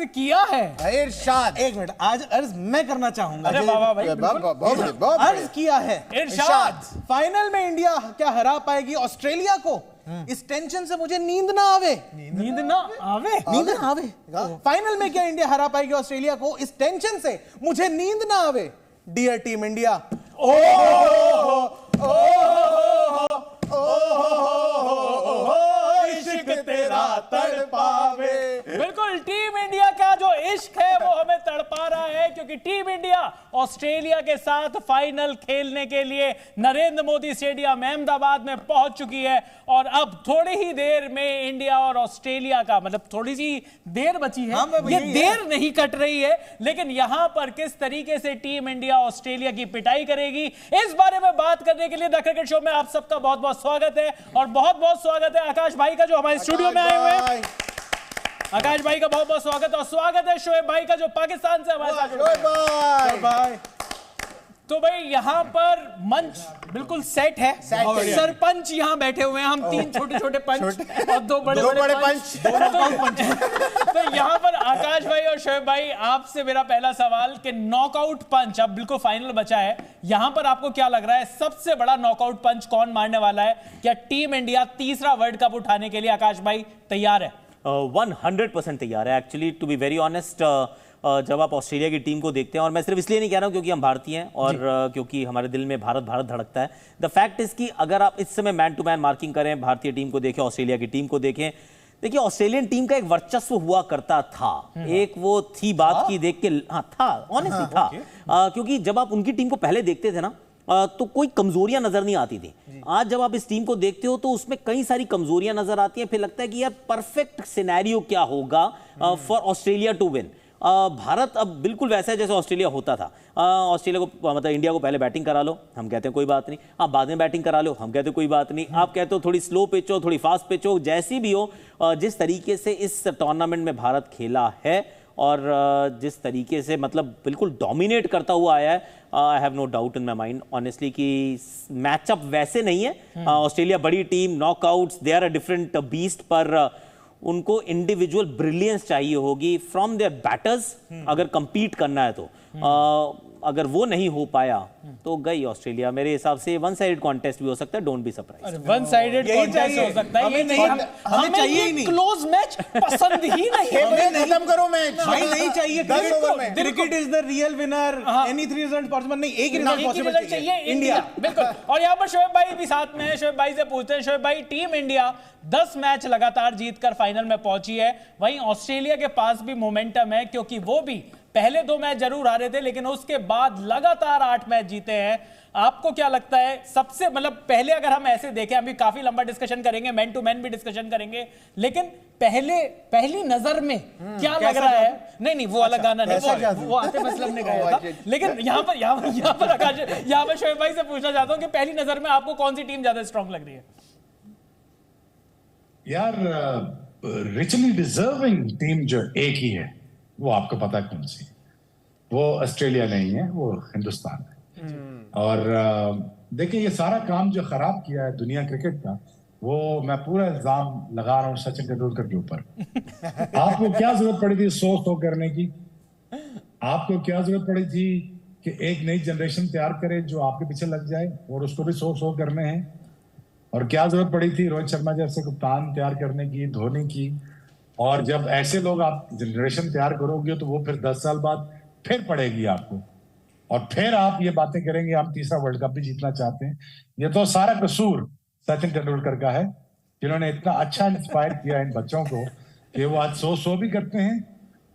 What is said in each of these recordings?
अर्ज किया है। इरशाद। एक मिनट, आज अर्ज मैं करना चाहूंगा। अरे वाह भाई, बिल्कुल। अर्ज किया है इरशाद। फाइनल में इंडिया क्या हरा पाएगी ऑस्ट्रेलिया को? इस टेंशन से मुझे नींद ना आवे। नींद ना आवे? नींद ना आवे। फाइनल में क्या इंडिया हरा पाएगी ऑस्ट्रेलिया को? इस टेंशन से मुझे नींद ना आवे। डियर टीम इंडिया, इश्क तेरा तड़पावे। बिल्कुल, टीम इंडिया का जो इश्क है वो हमें तड़पा रहा है, क्योंकि टीम इंडिया ऑस्ट्रेलिया के साथ फाइनल खेलने के लिए नरेंद्र मोदी स्टेडियम अहमदाबाद में पहुंच चुकी है। और अब थोड़ी ही देर में इंडिया और ऑस्ट्रेलिया का, मतलब थोड़ी सी देर बची है, ये देर नहीं कट रही है, लेकिन यहां पर किस तरीके से टीम इंडिया ऑस्ट्रेलिया की पिटाई करेगी, इस बारे में बात करने के लिए द क्रिकेट शो में आप सबका बहुत बहुत स्वागत है। और बहुत बहुत स्वागत है आकाश भाई का, जो हमारे स्टूडियो में आए हुए हैं। आकाश भाई का बहुत बहुत स्वागत, और स्वागत है शोएब भाई का, जो पाकिस्तान से हमारे साथ जुड़े हैं। तो भाई यहाँ पर मंच बिल्कुल सेट है। सरपंच यहाँ बैठे हुए हैं, हम तीन छोटे छोटे पंच और दो बड़े बड़े पंच। तो यहाँ पर आकाश भाई और शोएब भाई, आपसे मेरा पहला सवाल कि नॉकआउट पंच अब बिल्कुल फाइनल बचा है, यहाँ पर आपको क्या लग रहा है सबसे बड़ा नॉकआउट पंच कौन मारने वाला है? क्या टीम इंडिया तीसरा वर्ल्ड कप उठाने के लिए आकाश भाई तैयार है? 100% तैयार है। Actually to be very honest, जब आप ऑस्ट्रेलिया की टीम को देखते हैं, और मैं सिर्फ इसलिए नहीं कह रहा हूं क्योंकि हम भारतीय हैं और क्योंकि हमारे दिल में भारत भारत धड़कता है। द फैक्ट इज कि अगर आप इस समय मैन टू मैन मार्किंग करें, भारतीय टीम को देखें, ऑस्ट्रेलिया की टीम को देखें, देखिए ऑस्ट्रेलियन टीम का एक वर्चस्व हुआ करता था। एक वो थी बात की देख के, हाँ था, ऑनेस्टली था। क्योंकि जब आप उनकी टीम को पहले देखते थे ना, तो कोई कमजोरियां नजर नहीं आती थी। आज जब आप इस टीम को देखते हो तो उसमें कई सारी कमजोरियां नजर आती हैं। फिर लगता है कि यार परफेक्ट सिनेरियो क्या होगा for Australia to win. Bharat अब बिल्कुल वैसा है जैसे ऑस्ट्रेलिया होता था। ऑस्ट्रेलिया को, मतलब इंडिया को पहले बैटिंग करा लो, हम कहते हैं कोई बात नहीं। आप बाद में बैटिंग करा लो, हम कहते हैं कोई बात नहीं। आप कहते हो थोड़ी स्लो पिच हो, थोड़ी फास्ट पिच हो, जैसी भी हो, जिस तरीके से इस टूर्नामेंट में भारत खेला है और जिस तरीके से मतलब बिल्कुल डोमिनेट करता हुआ आया है, I have no doubt in my mind honestly कि मैचअप वैसे नहीं है। ऑस्ट्रेलिया बड़ी team, knockouts, they are a different beast, पर उनको इंडिविजुअल ब्रिलियंस चाहिए होगी फ्रॉम देयर बैटर्स अगर कंपीट करना है तो। अगर वो नहीं हो पाया तो गई ऑस्ट्रेलिया। मेरे हिसाब से वन साइडेड कॉन्टेस्ट भी हो सकता है, don't be surprised. One sided contest हो सकता है, ये नहीं, हमें चाहिए ही नहीं। क्लोज मैच पसंद ही नहीं है। खत्म करो मैच भाई, नहीं चाहिए। 10 ओवर में cricket is the real winner, any three result possible नहीं, एक रिजल्ट पॉसिबल चाहिए इंडिया। बिल्कुल। और यहाँ पर शोएब भाई भी साथ में है, शोएब भाई से पूछते हैं। शोएब भाई, टीम इंडिया 10 मैच लगातार जीतकर फाइनल में पहुंची है, वहीं ऑस्ट्रेलिया के पास भी मोमेंटम है, क्योंकि वो भी पहले 2 मैच जरूर हारे थे, लेकिन उसके बाद लगातार 8 मैच जीते हैं। आपको क्या लगता है सबसे, मतलब पहले अगर हम ऐसे देखें, अभी काफी लंबा डिस्कशन करेंगे, मैन टू मैन भी डिस्कशन करेंगे, लेकिन पहली नजर में क्या लग रहा है? नहीं, वो अलग गाना नहीं, वो आतिफ असलम ने गाया था। लेकिन यहाँ पर आकाश, यहाँ पर शोएब भाई से पूछना चाहता हूँ कि पहली नजर में आपको कौन सी टीम ज्यादा स्ट्रॉन्ग लग रही है? यार, रिचली डिजर्विंग टीम जो एक ही है, वो आपको पता है कौन सी? वो ऑस्ट्रेलिया नहीं है, वो हिंदुस्तान है। और देखिए, ये सारा काम जो खराब किया है दुनिया क्रिकेट का, वो मैं पूरा इल्जाम लगा रहा हूँ सचिन तेंदुलकर के ऊपर। आपको क्या जरूरत पड़ी थी 100 करने की? आपको क्या जरूरत पड़ी थी कि एक नई जनरेशन तैयार करे जो आपके पीछे लग जाए और उसको भी 100 करने हैं? और क्या जरूरत पड़ी थी रोहित शर्मा जैसे कप्तान तैयार करने की, धोनी की? और जब ऐसे लोग आप जनरेशन तैयार करोगे तो वो फिर 10 साल बाद फिर पड़ेगी आपको, और फिर आप ये बातें करेंगे हम तीसरा वर्ल्ड कप भी जीतना चाहते हैं। ये तो सारा कसूर सचिन तेंदुलकर का है, जिन्होंने इतना अच्छा इंस्पायर किया इन बच्चों को कि वो आज 100 भी करते हैं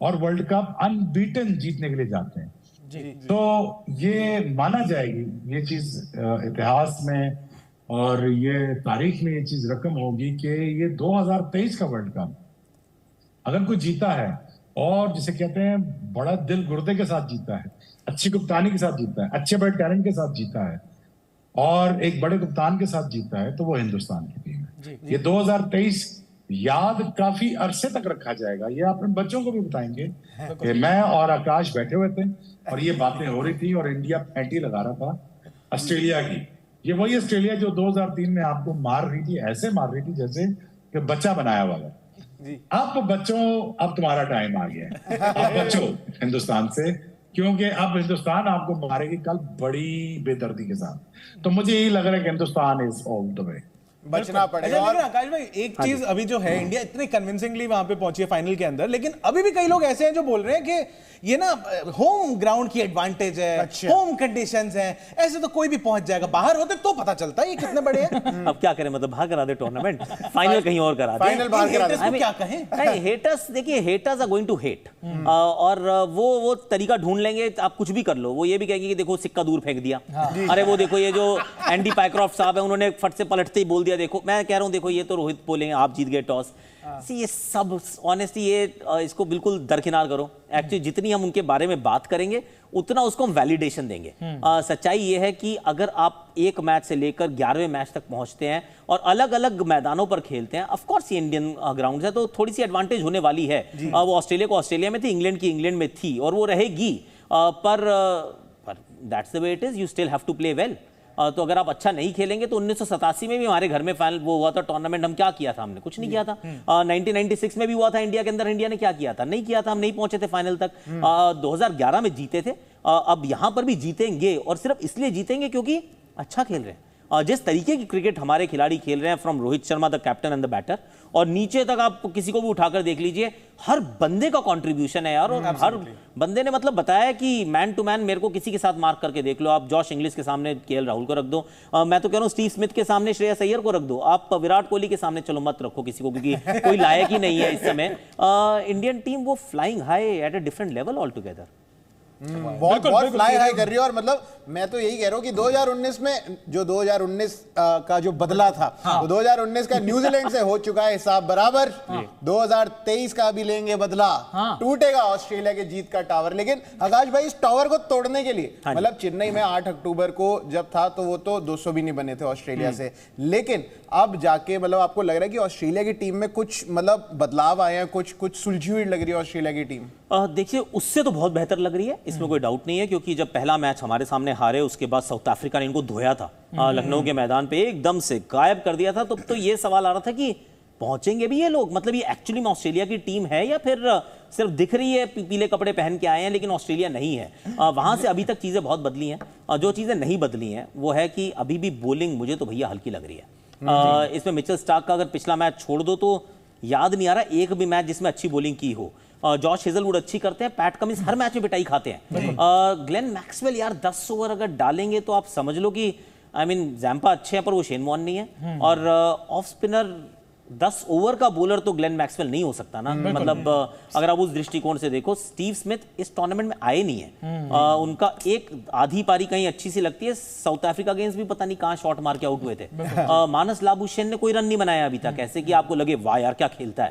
और वर्ल्ड कप अनबीटन जीतने के लिए जाते हैं। तो ये माना जाएगी, ये चीज इतिहास में और ये तारीख में ये चीज रकम होगी कि ये 2023 का वर्ल्ड कप अगर कोई जीता है, और जिसे कहते हैं बड़ा दिल गुर्दे के साथ जीता है, अच्छी कप्तानी के साथ जीता है, अच्छे बड़े टैलेंट के साथ जीता है और एक बड़े कप्तान के साथ जीता है, तो वो हिंदुस्तान की टीम है। ये 2023 याद काफी अरसे तक रखा जाएगा। ये अपने बच्चों को भी बताएंगे कि मैं और आकाश बैठे हुए थे और ये बातें हो रही थी और इंडिया पैंटी लगा रहा था ऑस्ट्रेलिया की। ये वही ऑस्ट्रेलिया जो 2003 में आपको मार रही थी, ऐसे मार रही थी जैसे कि बच्चा बनाया हुआ है। अब बच्चों, अब तुम्हारा टाइम आ गया है। अब बच्चों हिंदुस्तान से, क्योंकि अब हिंदुस्तान आपको मारेगी कल बड़ी बेदर्दी के साथ। तो मुझे यही लग रहा है कि Hindustan is all the way, बचना पड़ेगा। लेकिन आकाश भाई एक चीज अभी जो है, इंडिया इतने कन्विंसिंगली वहां पे पहुंची है फाइनल के अंदर, लेकिन अभी भी कई लोग ऐसे हैं जो बोल रहे हैं कि ये ना होम ग्राउंड की एडवांटेज है, होम कंडीशंस हैं, ऐसे तो कोई भी पहुंच जाएगा, बाहर होते तो पता चलता है ये कितने बड़े हैं। अब क्या करें, मतलब बाहर करा दे टूर्नामेंट, फाइनल कहीं और करा दे, फाइनल बाहर करा दे। क्या कहें? नहीं, हेटर्स देखिए, haters are going to hate, और वो तरीका ढूंढ लेंगे। आप कुछ भी कर लो, वो ये भी कहेंगे कि देखो सिक्का दूर फेंक दिया, अरे वो देखो ये जो एंडी पाइक्रॉफ्ट साहब है उन्होंने फट से पलटते ही बोल दिया। देखो मैं कह रहा हूं, देखो ये तो रोहित बोलेंगे आप जीत गए टॉस। ये सब ऑनेस्टली ये इसको बिल्कुल दरकिनार करो। एक्चुअली जितनी हम उनके बारे में बात करेंगे उतना उसको हम वैलिडेशन देंगे। सच्चाई ये है कि अगर आप एक मैच से लेकर 11वें मैच तक पहुंचते हैं और अलग अलग मैदानों पर खेलते हैं, ऑफ कोर्स ये इंडियन ग्राउंड है तो थोड़ी सी एडवांटेज होने वाली है। वो ऑस्ट्रेलिया को ऑस्ट्रेलिया में थी, इंग्लैंड की इंग्लैंड में थी और वो रहेगी, पर that's the way it is, you still have to play well. तो अगर आप अच्छा नहीं खेलेंगे तो 1987 में भी हमारे घर में फाइनल वो हुआ था टूर्नामेंट, हम क्या किया था? हमने कुछ नहीं किया था। 1996 में भी हुआ था इंडिया के अंदर, इंडिया ने क्या किया था? नहीं किया था, हम नहीं पहुंचे थे फाइनल तक। 2011 में जीते थे, अब यहां पर भी जीतेंगे और सिर्फ इसलिए जीतेंगे क्योंकि अच्छा खेल रहे हैं। जिस तरीके की क्रिकेट हमारे खिलाड़ी खेल रहे हैं, from Rohit Sharma the captain and the batter, और नीचे तक आप किसी को भी उठाकर देख लीजिए, हर बंदे का कंट्रीब्यूशन है यार। और हर बंदे ने मतलब बताया कि मैन टू मैन मेरे को किसी के साथ मार्क करके देख लो। आप जॉश इंग्लिश के सामने केएल राहुल को रख दो, मैं तो कह रहा हूं स्टीव स्मिथ के सामने श्रेयस अय्यर को रख दो, आप विराट कोहली के सामने चलो मत रखो किसी को, क्योंकि कोई लायक ही नहीं है इस समय। इंडियन टीम वो flying high at a different level all together. बहुत फ्लाई हाई कर रही है। और मतलब मैं तो यही कह रहा हूं कि 2019 में जो 2019 का जो बदला था, तो 2019 का न्यूजीलैंड से हो चुका है हिसाब बराबर। 2023 का भी लेंगे बदला, टूटेगा ऑस्ट्रेलिया के जीत का टावर। लेकिन आकाश भाई, इस टावर को तोड़ने के लिए, मतलब चेन्नई में 8 अक्टूबर को जब था तो वो तो 200 भी नहीं बने थे ऑस्ट्रेलिया से, लेकिन अब जाके मतलब आपको लग रहा है कि ऑस्ट्रेलिया की टीम में कुछ मतलब बदलाव आए हैं, कुछ सुलझी हुई लग रही है ऑस्ट्रेलिया की टीम? देखिए उससे तो बहुत बेहतर लग रही है, इसमें कोई डाउट नहीं है, क्योंकि जब पहला मैच हमारे सामने हारे उसके बाद साउथ अफ्रीका ने इनको धोया था लखनऊ के मैदान पे, एकदम से गायब कर दिया था। तो ये सवाल आ रहा था कि पहुंचेंगे भी ये लोग, मतलब ये एक्चुअली में ऑस्ट्रेलिया की टीम है या फिर सिर्फ दिख रही है, पीले कपड़े पहन के आए हैं लेकिन ऑस्ट्रेलिया नहीं है। वहां से अभी तक चीजें बहुत बदली हैं। जो चीजें नहीं बदली हैं वो है कि अभी भी बॉलिंग मुझे तो भैया हल्की लग रही है। इसमें मिचेल स्टार्क का अगर पिछला मैच छोड़ दो तो याद नहीं आ रहा एक भी मैच जिसमें अच्छी बॉलिंग की हो। जॉश हेजलवुड अच्छी करते हैं, पैट कमिंस हर मैच में पिटाई खाते हैं। ग्लेन मैक्सवेल यार 10 ओवर अगर डालेंगे तो आप समझ लो कि जैम्पा अच्छे हैं पर वो शेन वॉर्न नहीं है। और ऑफ स्पिनर 10 ओवर का बॉलर तो ग्लेन मैक्सवेल नहीं हो सकता ना, मतलब अगर आप उस दृष्टिकोण से देखो, स्टीव स्मिथ इस टूर्नामेंट में आए नहीं है। उनका एक आधी पारी कहीं अच्छी सी लगती है, साउथ अफ्रीका अगेंस्ट भी पता नहीं कहां शॉट मार के आउट हुए थे। मानस लाबुशेन ने कोई रन नहीं बनाया अभी तक, ऐसे कि आपको लगे वाह यार क्या खेलता है।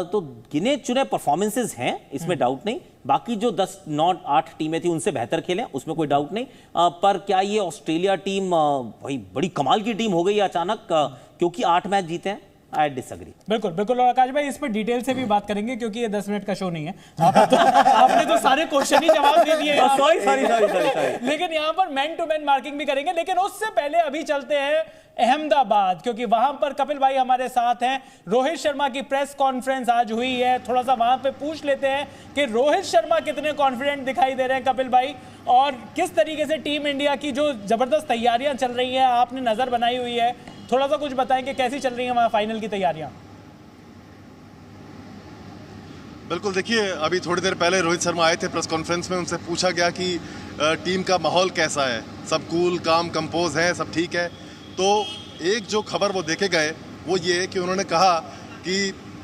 तो गिने चुने परफॉर्मेंसेज हैं, इसमें डाउट नहीं। बाकी जो 10-8 टीमें थी उनसे बेहतर खेले, उसमें कोई डाउट नहीं। पर क्या ये ऑस्ट्रेलिया टीम भाई बड़ी कमाल की टीम हो गई अचानक क्योंकि 8 मैच जीते हैं? I disagree। बिल्कुल। और आकाश भाई इस पर डिटेल से भी बात करेंगे क्योंकि ये 10 मिनट का शो नहीं है। आपने तो सारे क्वेश्चन ही जवाब दे दिए। सॉरी। लेकिन यहाँ पर मैन टू मैन मार्किंग भी करेंगे, लेकिन उससे पहले अभी चलते हैं अहमदाबाद, क्योंकि वहां पर कपिल भाई हमारे साथ हैं। रोहित शर्मा की प्रेस कॉन्फ्रेंस आज हुई है, थोड़ा सा वहां पे पूछ लेते हैं कि रोहित शर्मा कितने कॉन्फिडेंट दिखाई दे रहे हैं कपिल भाई, और किस तरीके से टीम इंडिया की जो जबरदस्त तैयारियां चल रही है, आपने नजर बनाई हुई है, थोड़ा सा कुछ बताएं कि कैसी चल रही है वहां फाइनल की तैयारियां। बिल्कुल, देखिए अभी थोड़ी देर पहले रोहित शर्मा आए थे प्रेस कॉन्फ्रेंस में, उनसे पूछा गया कि टीम का माहौल कैसा है, सब कूल काम कंपोज है, सब ठीक है। तो एक जो खबर वो देखे गए वो ये कि उन्होंने कहा कि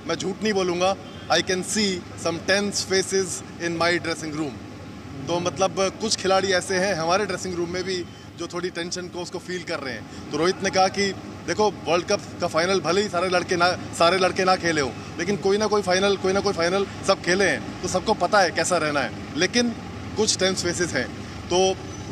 मैं झूठ नहीं बोलूँगा, I can see some tense faces in my dressing room. तो मतलब कुछ खिलाड़ी ऐसे हैं हमारे ड्रेसिंग रूम में भी जो थोड़ी टेंशन को उसको फील कर रहे हैं। तो रोहित ने कहा कि देखो वर्ल्ड कप का फाइनल भले ही सारे लड़के ना खेले हो, लेकिन कोई ना कोई फाइनल सब खेले हैं, तो सबको पता है कैसा रहना है, लेकिन कुछ टेंस फेसेस हैं। तो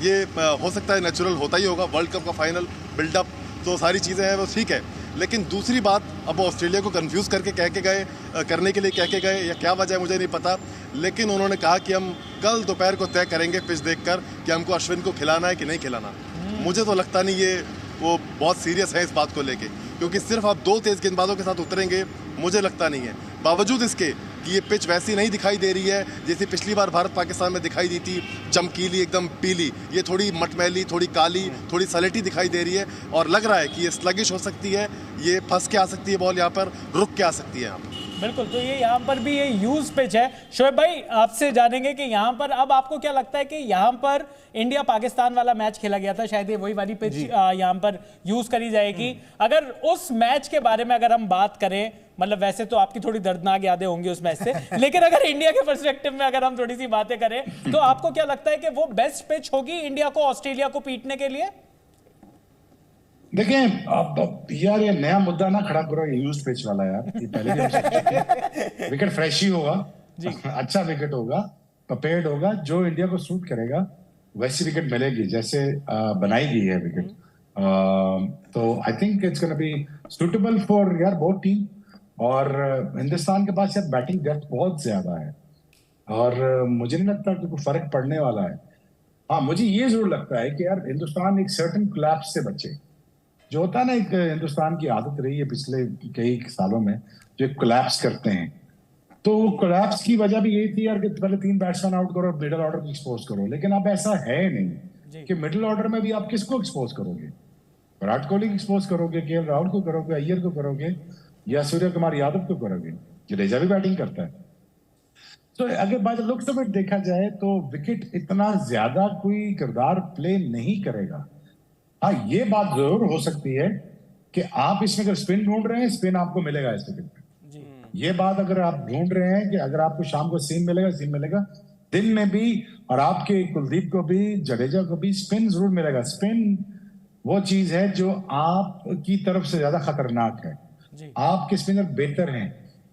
ये हो सकता है नेचुरल होता ही होगा, वर्ल्ड कप का फाइनल बिल्डअप तो सारी चीज़ें हैं वो ठीक है। लेकिन दूसरी बात, अब ऑस्ट्रेलिया को कंफ्यूज करने के लिए कह के गए या क्या वजह है मुझे नहीं पता, लेकिन उन्होंने कहा कि हम कल दोपहर को तय करेंगे पिच देखकर कि हमको अश्विन को खिलाना है कि नहीं खिलाना। मुझे तो लगता नहीं ये वो बहुत सीरियस है इस बात को लेके, क्योंकि सिर्फ आप 2 तेज गेंदबाजों के साथ उतरेंगे मुझे लगता नहीं है। बावजूद इसके कि ये पिच वैसी नहीं दिखाई दे रही है जैसे पिछली बार भारत पाकिस्तान में दिखाई दी थी, चमकीली एकदम पीली, ये थोड़ी मटमैली, थोड़ी काली, थोड़ी सलेटी दिखाई दे रही है और लग रहा है कि ये स्लगिश हो सकती है, ये फंस के आ सकती है बॉल, यहाँ पर रुक के आ सकती है यहाँ पर। बिल्कुल, तो ये यहाँ पर भी ये यूज पिच है। शोएब भाई आपसे जानेंगे कि यहाँ पर अब आपको क्या लगता है कि यहाँ पर इंडिया पाकिस्तान वाला मैच खेला गया था, शायद ये वही वाली पिच यहाँ पर यूज करी जाएगी। अगर उस मैच के बारे में अगर हम बात करें, मतलब वैसे तो आपकी थोड़ी दर्दनाक यादें होंगी उस मैच से, लेकिन अगर इंडिया के पर्सपेक्टिव में अगर हम थोड़ी सी बातें करें तो आपको क्या लगता है कि वो बेस्ट पिच होगी इंडिया को ऑस्ट्रेलिया को पीटने के लिए? देखें अब यार ये नया मुद्दा ना खड़ा करो, ये यूज्ड पिच वाला यार, ये पहले विकेट फ्रेश ही होगा, अच्छा विकेट होगा, प्रिपेयर्ड होगा, जो इंडिया को सूट करेगा वैसी विकेट मिलेगी जैसे बनाई गई है विकेट। तो I think it's gonna be suitable for यार बोथ टीम। और हिंदुस्तान के पास यार बैटिंग डेप्थ बहुत ज्यादा है और मुझे नहीं लगता कि कोई फर्क पड़ने वाला है। हाँ, मुझे ये जरूर लगता है कि यार हिंदुस्तान एक सर्टेन कोलैप्स से बचे, जो होता है ना, एक हिंदुस्तान की आदत रही है पिछले कई सालों में जो कोलैप्स करते हैं, तो वो कोलैप्स की वजह भी यही थी यार कि पहले 3 बैट्समैन आउट करो, मिडिल ऑर्डर को एक्सपोज करो। लेकिन अब ऐसा है नहीं कि मिडिल ऑर्डर में भी आप किसको एक्सपोज करोगे, विराट कोहली को एक्सपोज करोगे, केएल राहुल को करोगे, अय्यर को करोगे, या सूर्य कुमार यादव को करोगे? जडेजा भी बैटिंग करता है। तो अगर by the looks of it देखा जाए तो विकेट इतना ज्यादा कोई किरदार प्ले नहीं करेगा। हाँ, ये बात जरूर हो सकती है कि आप इसमें अगर स्पिन ढूंढ रहे हैं, स्पिन आपको मिलेगा इस विकेट में। ये बात अगर आप ढूंढ रहे हैं कि अगर आपको शाम को सीम मिलेगा, दिन में भी, और आपके कुलदीप को भी, जडेजा को भी स्पिन जरूर मिलेगा। स्पिन वो चीज है जो आपकी तरफ से ज्यादा खतरनाक है। आपके स्पिनर बेहतर हैं,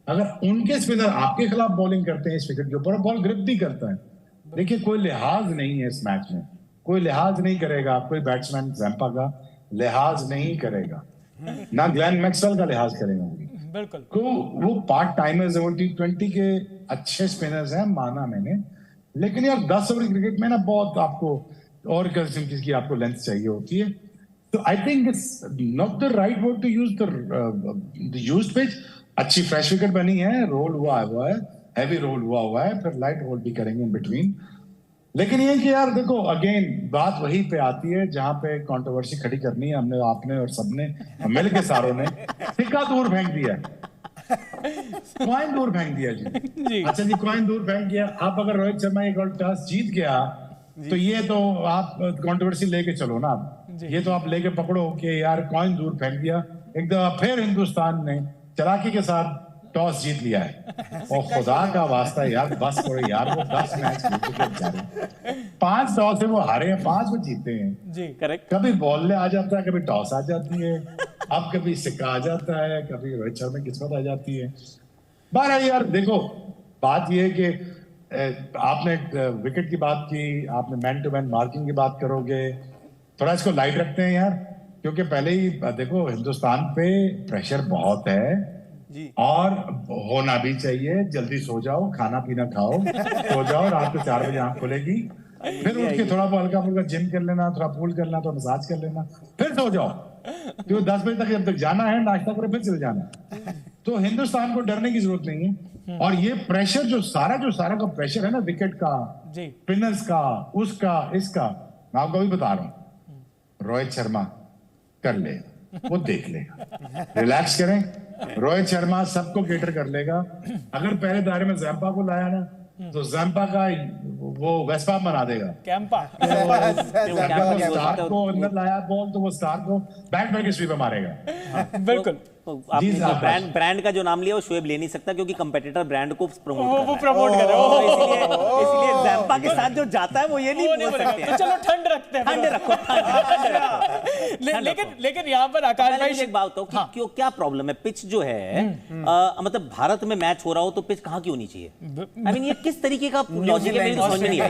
अगर उनके स्पिनर आपके खिलाफ बॉलिंग करते हैं इस विकेट के ऊपर, बॉल ग्रिप भी करता है। देखिए, कोई लिहाज नहीं है इस मैच में, कोई लिहाज नहीं करेगा, कोई बैट्समैन जैम्पा का लिहाज नहीं करेगा, ना ग्लेन मैक्सवेल का लिहाज करेगा। बिल्कुल, तो वो पार्ट टाइमर्स है, वो T20 के अच्छे स्पिनर्स हैं, माना मैंने, लेकिन यार 10 ओवर क्रिकेट में ना बहुत आपको और किस्म की आपको लेंथ चाहिए होती है। तो I think it's not the right word to use the used pitch. अच्छी फ्रेश विकेट बनी है, रोल हुआ है, हैवी रोल हुआ है, फिर लाइट रोल भी करेंगे इन बिटवीन। लेकिन ये कि यार देखो, अगेन बात वही पे आती है जहां पे कंट्रोवर्सी खड़ी करनी है। हमने, आपने और सबने मिल के सारों ने सिक्का दूर फेंक दिया, कॉइन दूर फेंक दिया जी। अच्छा जी, कॉइन दूर फेंक दिया। आप अगर रोहित शर्मा एक और टॉस जीत गया तो ये तो आप कंट्रोवर्सी लेके चलो ना, ये तो आप लेके पकड़ो कि यार कॉइन दूर फेंक दिया। एक दफा फिर हिंदुस्तान ने चालाकी के साथ टॉस जीत लिया है। और खुदा का वास्ता यार, बस करो यार, वो 10 मैच जीत चुके बेचारे, 5 टॉस से वो हारे हैं, 5 वो जीते हैं जी, करेक्ट। कभी बॉल आ जाता है, कभी टॉस आ जाती है, अब कभी सिक्का आ जाता है, कभी रोहित शर्मा की किस्मत आ जाती है। बहरहाल यार देखो, बात यह है कि आपने विकेट की बात की, आपने मैन टू मैन मार्किंग की बात करोगे, थोड़ा इसको लाइट रखते हैं यार, क्योंकि पहले ही देखो हिंदुस्तान पे प्रेशर बहुत है जी, और होना भी चाहिए। जल्दी सो जाओ, खाना पीना खाओ, सो जाओ, रात को 4 बजे आंख खुलेगी, फिर उठ के थोड़ा हल्का फुल्का जिम कर लेना, थोड़ा पूल कर लेना, थोड़ा मसाज कर लेना, फिर सो जाओ, क्योंकि 10 बजे तक जब तक जाना है, नाश्ता करो, फिर चले जाना। तो हिंदुस्तान को डरने की जरूरत नहीं है। और ये प्रेशर जो सारा का प्रेशर है ना, विकेट का, स्पिनर्स का, उसका, इसका, मैं आपको अभी बता रहा हूँ, रोहित शर्मा कर ले, वो देख लेगा, रिलैक्स करें। रोहित शर्मा सबको केटर कर लेगा। अगर पहले दायरे में जैम्पा को लाया ना, तो जैम्पा का वो वेस्पा बना देगा, कैंपा। स्टार को अंदर लाया बॉल, तो वो स्टार को बैक बैक स्वीपर मारेगा। बिल्कुल, आपने ब्रांड का जो नाम लिया वो शोएब ले नहीं सकता, क्योंकि कंपेटिटर ब्रांड को प्रमोट कर रहे हो, इसलिए जैम्पा के साथ जो जाता है वो ये नहीं बोल सकते। तो चलो ठंड रखते हैं, ठंड रखो। लेकिन यहाँ पर आकाश भाई एक बात हो कि क्यों, क्या प्रॉब्लम है? पिच जो है, मतलब भारत में मैच हो रहा हो तो पिच कहाँ की होनी चाहिए? आई मीन ये किस तरीके का लॉजिक है, मेरी तो समझ में नहीं आई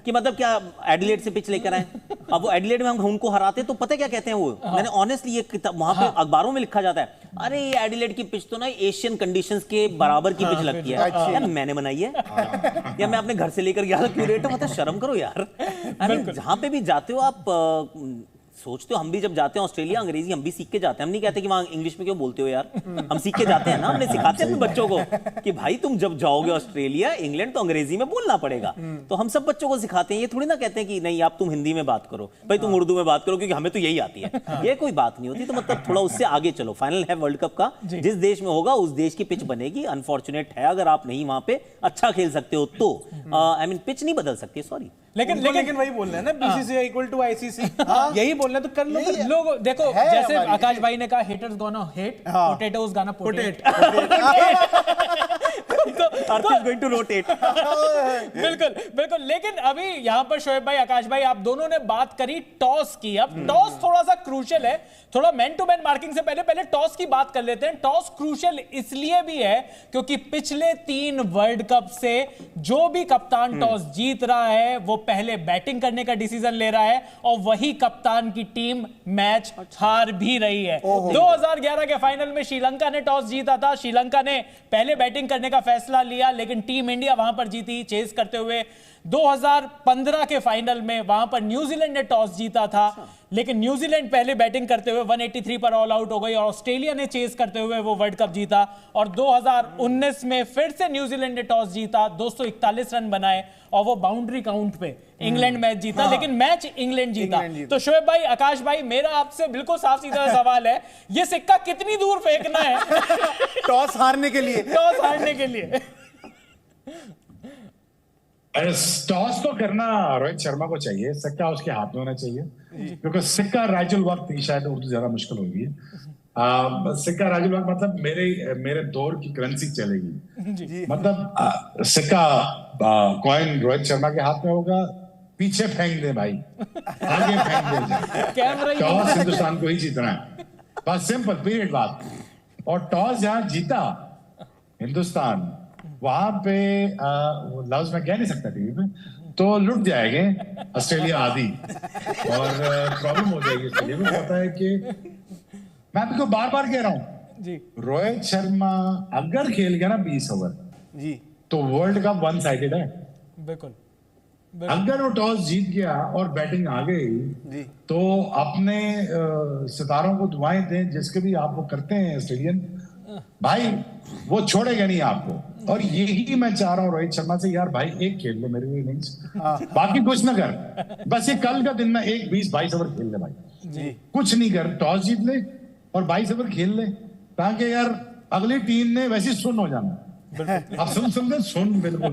कि मतलब क्या एडिलेड से पिच लेकर आए? अब वो एडिलेड में हम उनको हराते तो पता क्या कहते हैं वो, मैंने ऑनेस्टली ये वहां पे अखबारों में लिखा जाता है, अरे ये एडिलेड की पिच तो ना एशियन कंडीशंस के बराबर की पिच लगती है। यार मैंने बनाई है या मैं अपने घर से लेकर गया, क्यूरेटर, मतलब शर्म करो यार। आई मीन जहां पे भी जाते हो आप, सोचते हो हम भी जब जाते हैं ऑस्ट्रेलिया अंग्रेजी हम भी सीख के जाते हैं, हम नहीं कहते कि वहां इंग्लिश में क्यों बोलते हो यार, हम सीख के जाते हैं ना, हमने सिखाते हैं अपने बच्चों को कि भाई तुम जब जाओगे ऑस्ट्रेलिया इंग्लैंड तो अंग्रेजी में बोलना पड़ेगा, तो हम सब बच्चों को सिखाते हैं। ये थोड़ी ना कहते हैं कि नहीं आप तुम हिंदी में बात करो, भाई तुम उर्दू में बात करो क्योंकि हमें तो यही आती है, ये कोई बात नहीं होती। तो मतलब थोड़ा उससे आगे चलो, फाइनल है वर्ल्ड कप का, जिस देश में होगा उस देश की पिच बनेगी। अनफॉर्चुनेट है अगर आप नहीं वहां पे अच्छा खेल सकते हो तो आई मीन पिच नहीं बदल सकती, सॉरी। लेकिन वही बोलना है ना, बीसीसीआई इक्वल टू आईसीसी, यही बोलना है तो कर लो। लोग देखो जैसे आकाश भाई ने कहा haters gonna hate, potatoes gonna potate, going to rotate. बिल्कुल बिल्कुल। लेकिन अभी यहां पर शोएब भाई, आकाश भाई, आप दोनों ने बात करी टॉस की। अब टॉस थोड़ा सा क्रूशियल है, थोड़ा मैन टू मैन मार्किंग से पहले टॉस की बात कर लेते हैं। टॉस क्रूशियल इसलिए भी है क्योंकि पिछले 3 वर्ल्ड कप से जो भी कप्तान टॉस जीत रहा है वो पहले बैटिंग करने का डिसीजन ले रहा है और वही कप्तान की टीम मैच हार भी रही है। 2011 के फाइनल में श्रीलंका ने टॉस जीता था, श्रीलंका ने पहले बैटिंग करने का फैसला लिया, लेकिन टीम इंडिया वहां पर जीती चेस करते हुए। 2015 के फाइनल में वहां पर न्यूजीलैंड ने टॉस जीता था, लेकिन न्यूजीलैंड पहले बैटिंग करते हुए 183 पर ऑल आउट हो गई और ऑस्ट्रेलिया ने चेस करते हुए वो वर्ल्ड कप जीता। और 2019 में फिर से न्यूजीलैंड ने टॉस जीता, 241 रन बनाए और वो बाउंड्री काउंट पे इंग्लैंड मैच जीता, लेकिन मैच इंग्लैंड जीता। तो शोएब भाई, आकाश भाई, मेरा आपसे बिल्कुल साफ सीधा सवाल है, ये सिक्का कितनी दूर फेंकना है टॉस हारने के लिए? टॉस हारने के लिए टॉस तो करना रोहित शर्मा को चाहिए, सिक्का उसके हाथ में होना चाहिए, क्योंकि सिक्का राजुल वक्त ही, शायद उर्दू ज्यादा मुश्किल होगी। सिक्का राजुल वक्त मतलब मेरे दौर की करेंसी चलेगी, मतलब सिक्का कॉइन रोहित शर्मा के हाथ में होगा, पीछे फेंक दे भाई, आगे फेंक दे, टॉस हिंदुस्तान को ही जीतना है, बस सिंपल पीरियड बात। और टॉस जहां जीता हिंदुस्तान, वहां पे लफ्ज में कह नहीं सकता टीवी पे, तो लुट जाएंगे ऑस्ट्रेलिया आदि और प्रॉब्लम हो जाएगी इसके लिए। पता है कि मैं आपको बार बार कह रहा हूं, रोहित शर्मा अगर खेल गया ना 20 ओवर जी, तो वर्ल्ड कप वन साइडेड है। बिल्कुल। अगर वो टॉस जीत गया और बैटिंग आ गई तो अपने सितारों को दुआएं दें, जिसके भी आप वो करते हैं ऑस्ट्रेलियन भाई, वो छोड़ेगा नहीं आपको। और यही मैं चाह रहा हूं रोहित शर्मा से, यार भाई एक खेल ले मेरे इनिंग्स, बाकी कुछ ना कर, बस ये कल का दिन ना एक 20-22 ओवर खेल ले भाई, कुछ नहीं कर, टॉस जीत ले और 22 ओवर खेल ले, ताकि यार अगली टीम ने वैसे सुन हो जाना। आप सुन बिल्कुल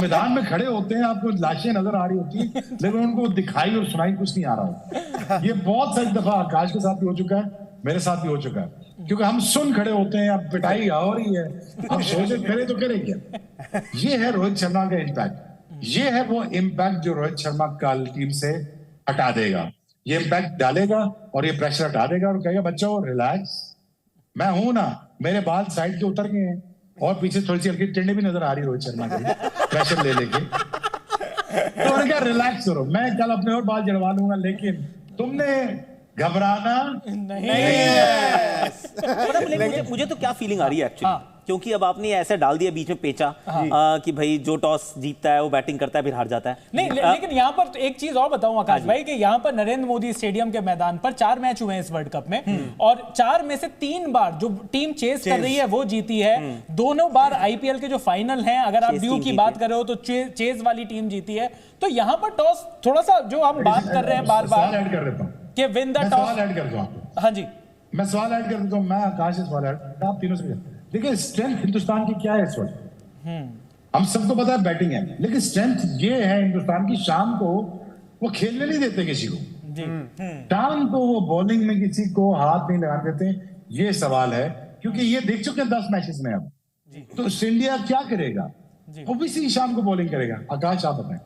मैदान में खड़े होते हैं, आपको लाशें नजर आ रही होती है, लेकिन उनको दिखाई और सुनाई कुछ नहीं आ रहा होता। ये बहुत सारी दफा आकाश के साथ भी हो चुका है, मेरे साथ भी हो चुका है, क्योंकि हम सुन खड़े होते हैं, अब पिटाई आ रही है, अब सोचे करे तो करे क्या। ये है रोहित शर्मा का इम्पैक्ट, ये है वो इम्पैक्ट जो रोहित शर्मा कल टीम से हटा देगा। ये इम्पैक्ट डालेगा और ये प्रेशर हटा देगा और कहेगा बच्चों रिलैक्स, मैं हूं ना, मेरे बाल साइड के उतर गए हैं और पीछे थोड़ी सी हल्की टिंडे भी नजर आ रही है रोहित शर्मा की प्रेशर ले लेके, तो उन्होंने कहा रिलैक्स करो, मैं कल अपने और बाल जड़वा लूंगा, लेकिन तुमने घबराना नहीं है। मुझे तो क्या फीलिंग आ रही है एक्चुअली, क्योंकि अब आपने ऐसे डाल दिया बीच में पेचा कि भाई जो टॉस जीतता है वो बैटिंग करता है फिर हार जाता है। नहीं लेकिन यहाँ पर तो एक चीज और बताऊं आकाश भाई, कि यहाँ पर नरेंद्र मोदी स्टेडियम के मैदान पर 4 मैच हुए हैं इस वर्ल्ड कप में और 4 में से 3 बार जो टीम चेस कर रही है वो जीती है। दोनों बार आईपीएल के जो फाइनल हैं, अगर आप ड्यू की बात कर रहे हो तो चेस वाली टीम जीती है। तो यहाँ पर टॉस थोड़ा सा जो हम बात कर रहे हैं बार बार कि विन द टॉस, सवाल ऐड कर दूं आपको। हाँ जी, मैं सवाल ऐड कर देता हूं, मैं आकाश से सवाल ऐड, आप तीनों से देखिए स्ट्रेंथ हिंदुस्तान की क्या है इस वक्त। हम सबको पता है बैटिंग है, लेकिन स्ट्रेंथ ये है हिंदुस्तान की, शाम को वो खेलने नहीं देते किसी को, शाम को वो बॉलिंग में किसी को हाथ नहीं लगा देते। ये सवाल है, क्योंकि ये देख चुके हैं 10 मैचेस में अब, तो इंडिया क्या करेगा? ओबीसी शाम को बॉलिंग करेगा। आकाश आप बताएं।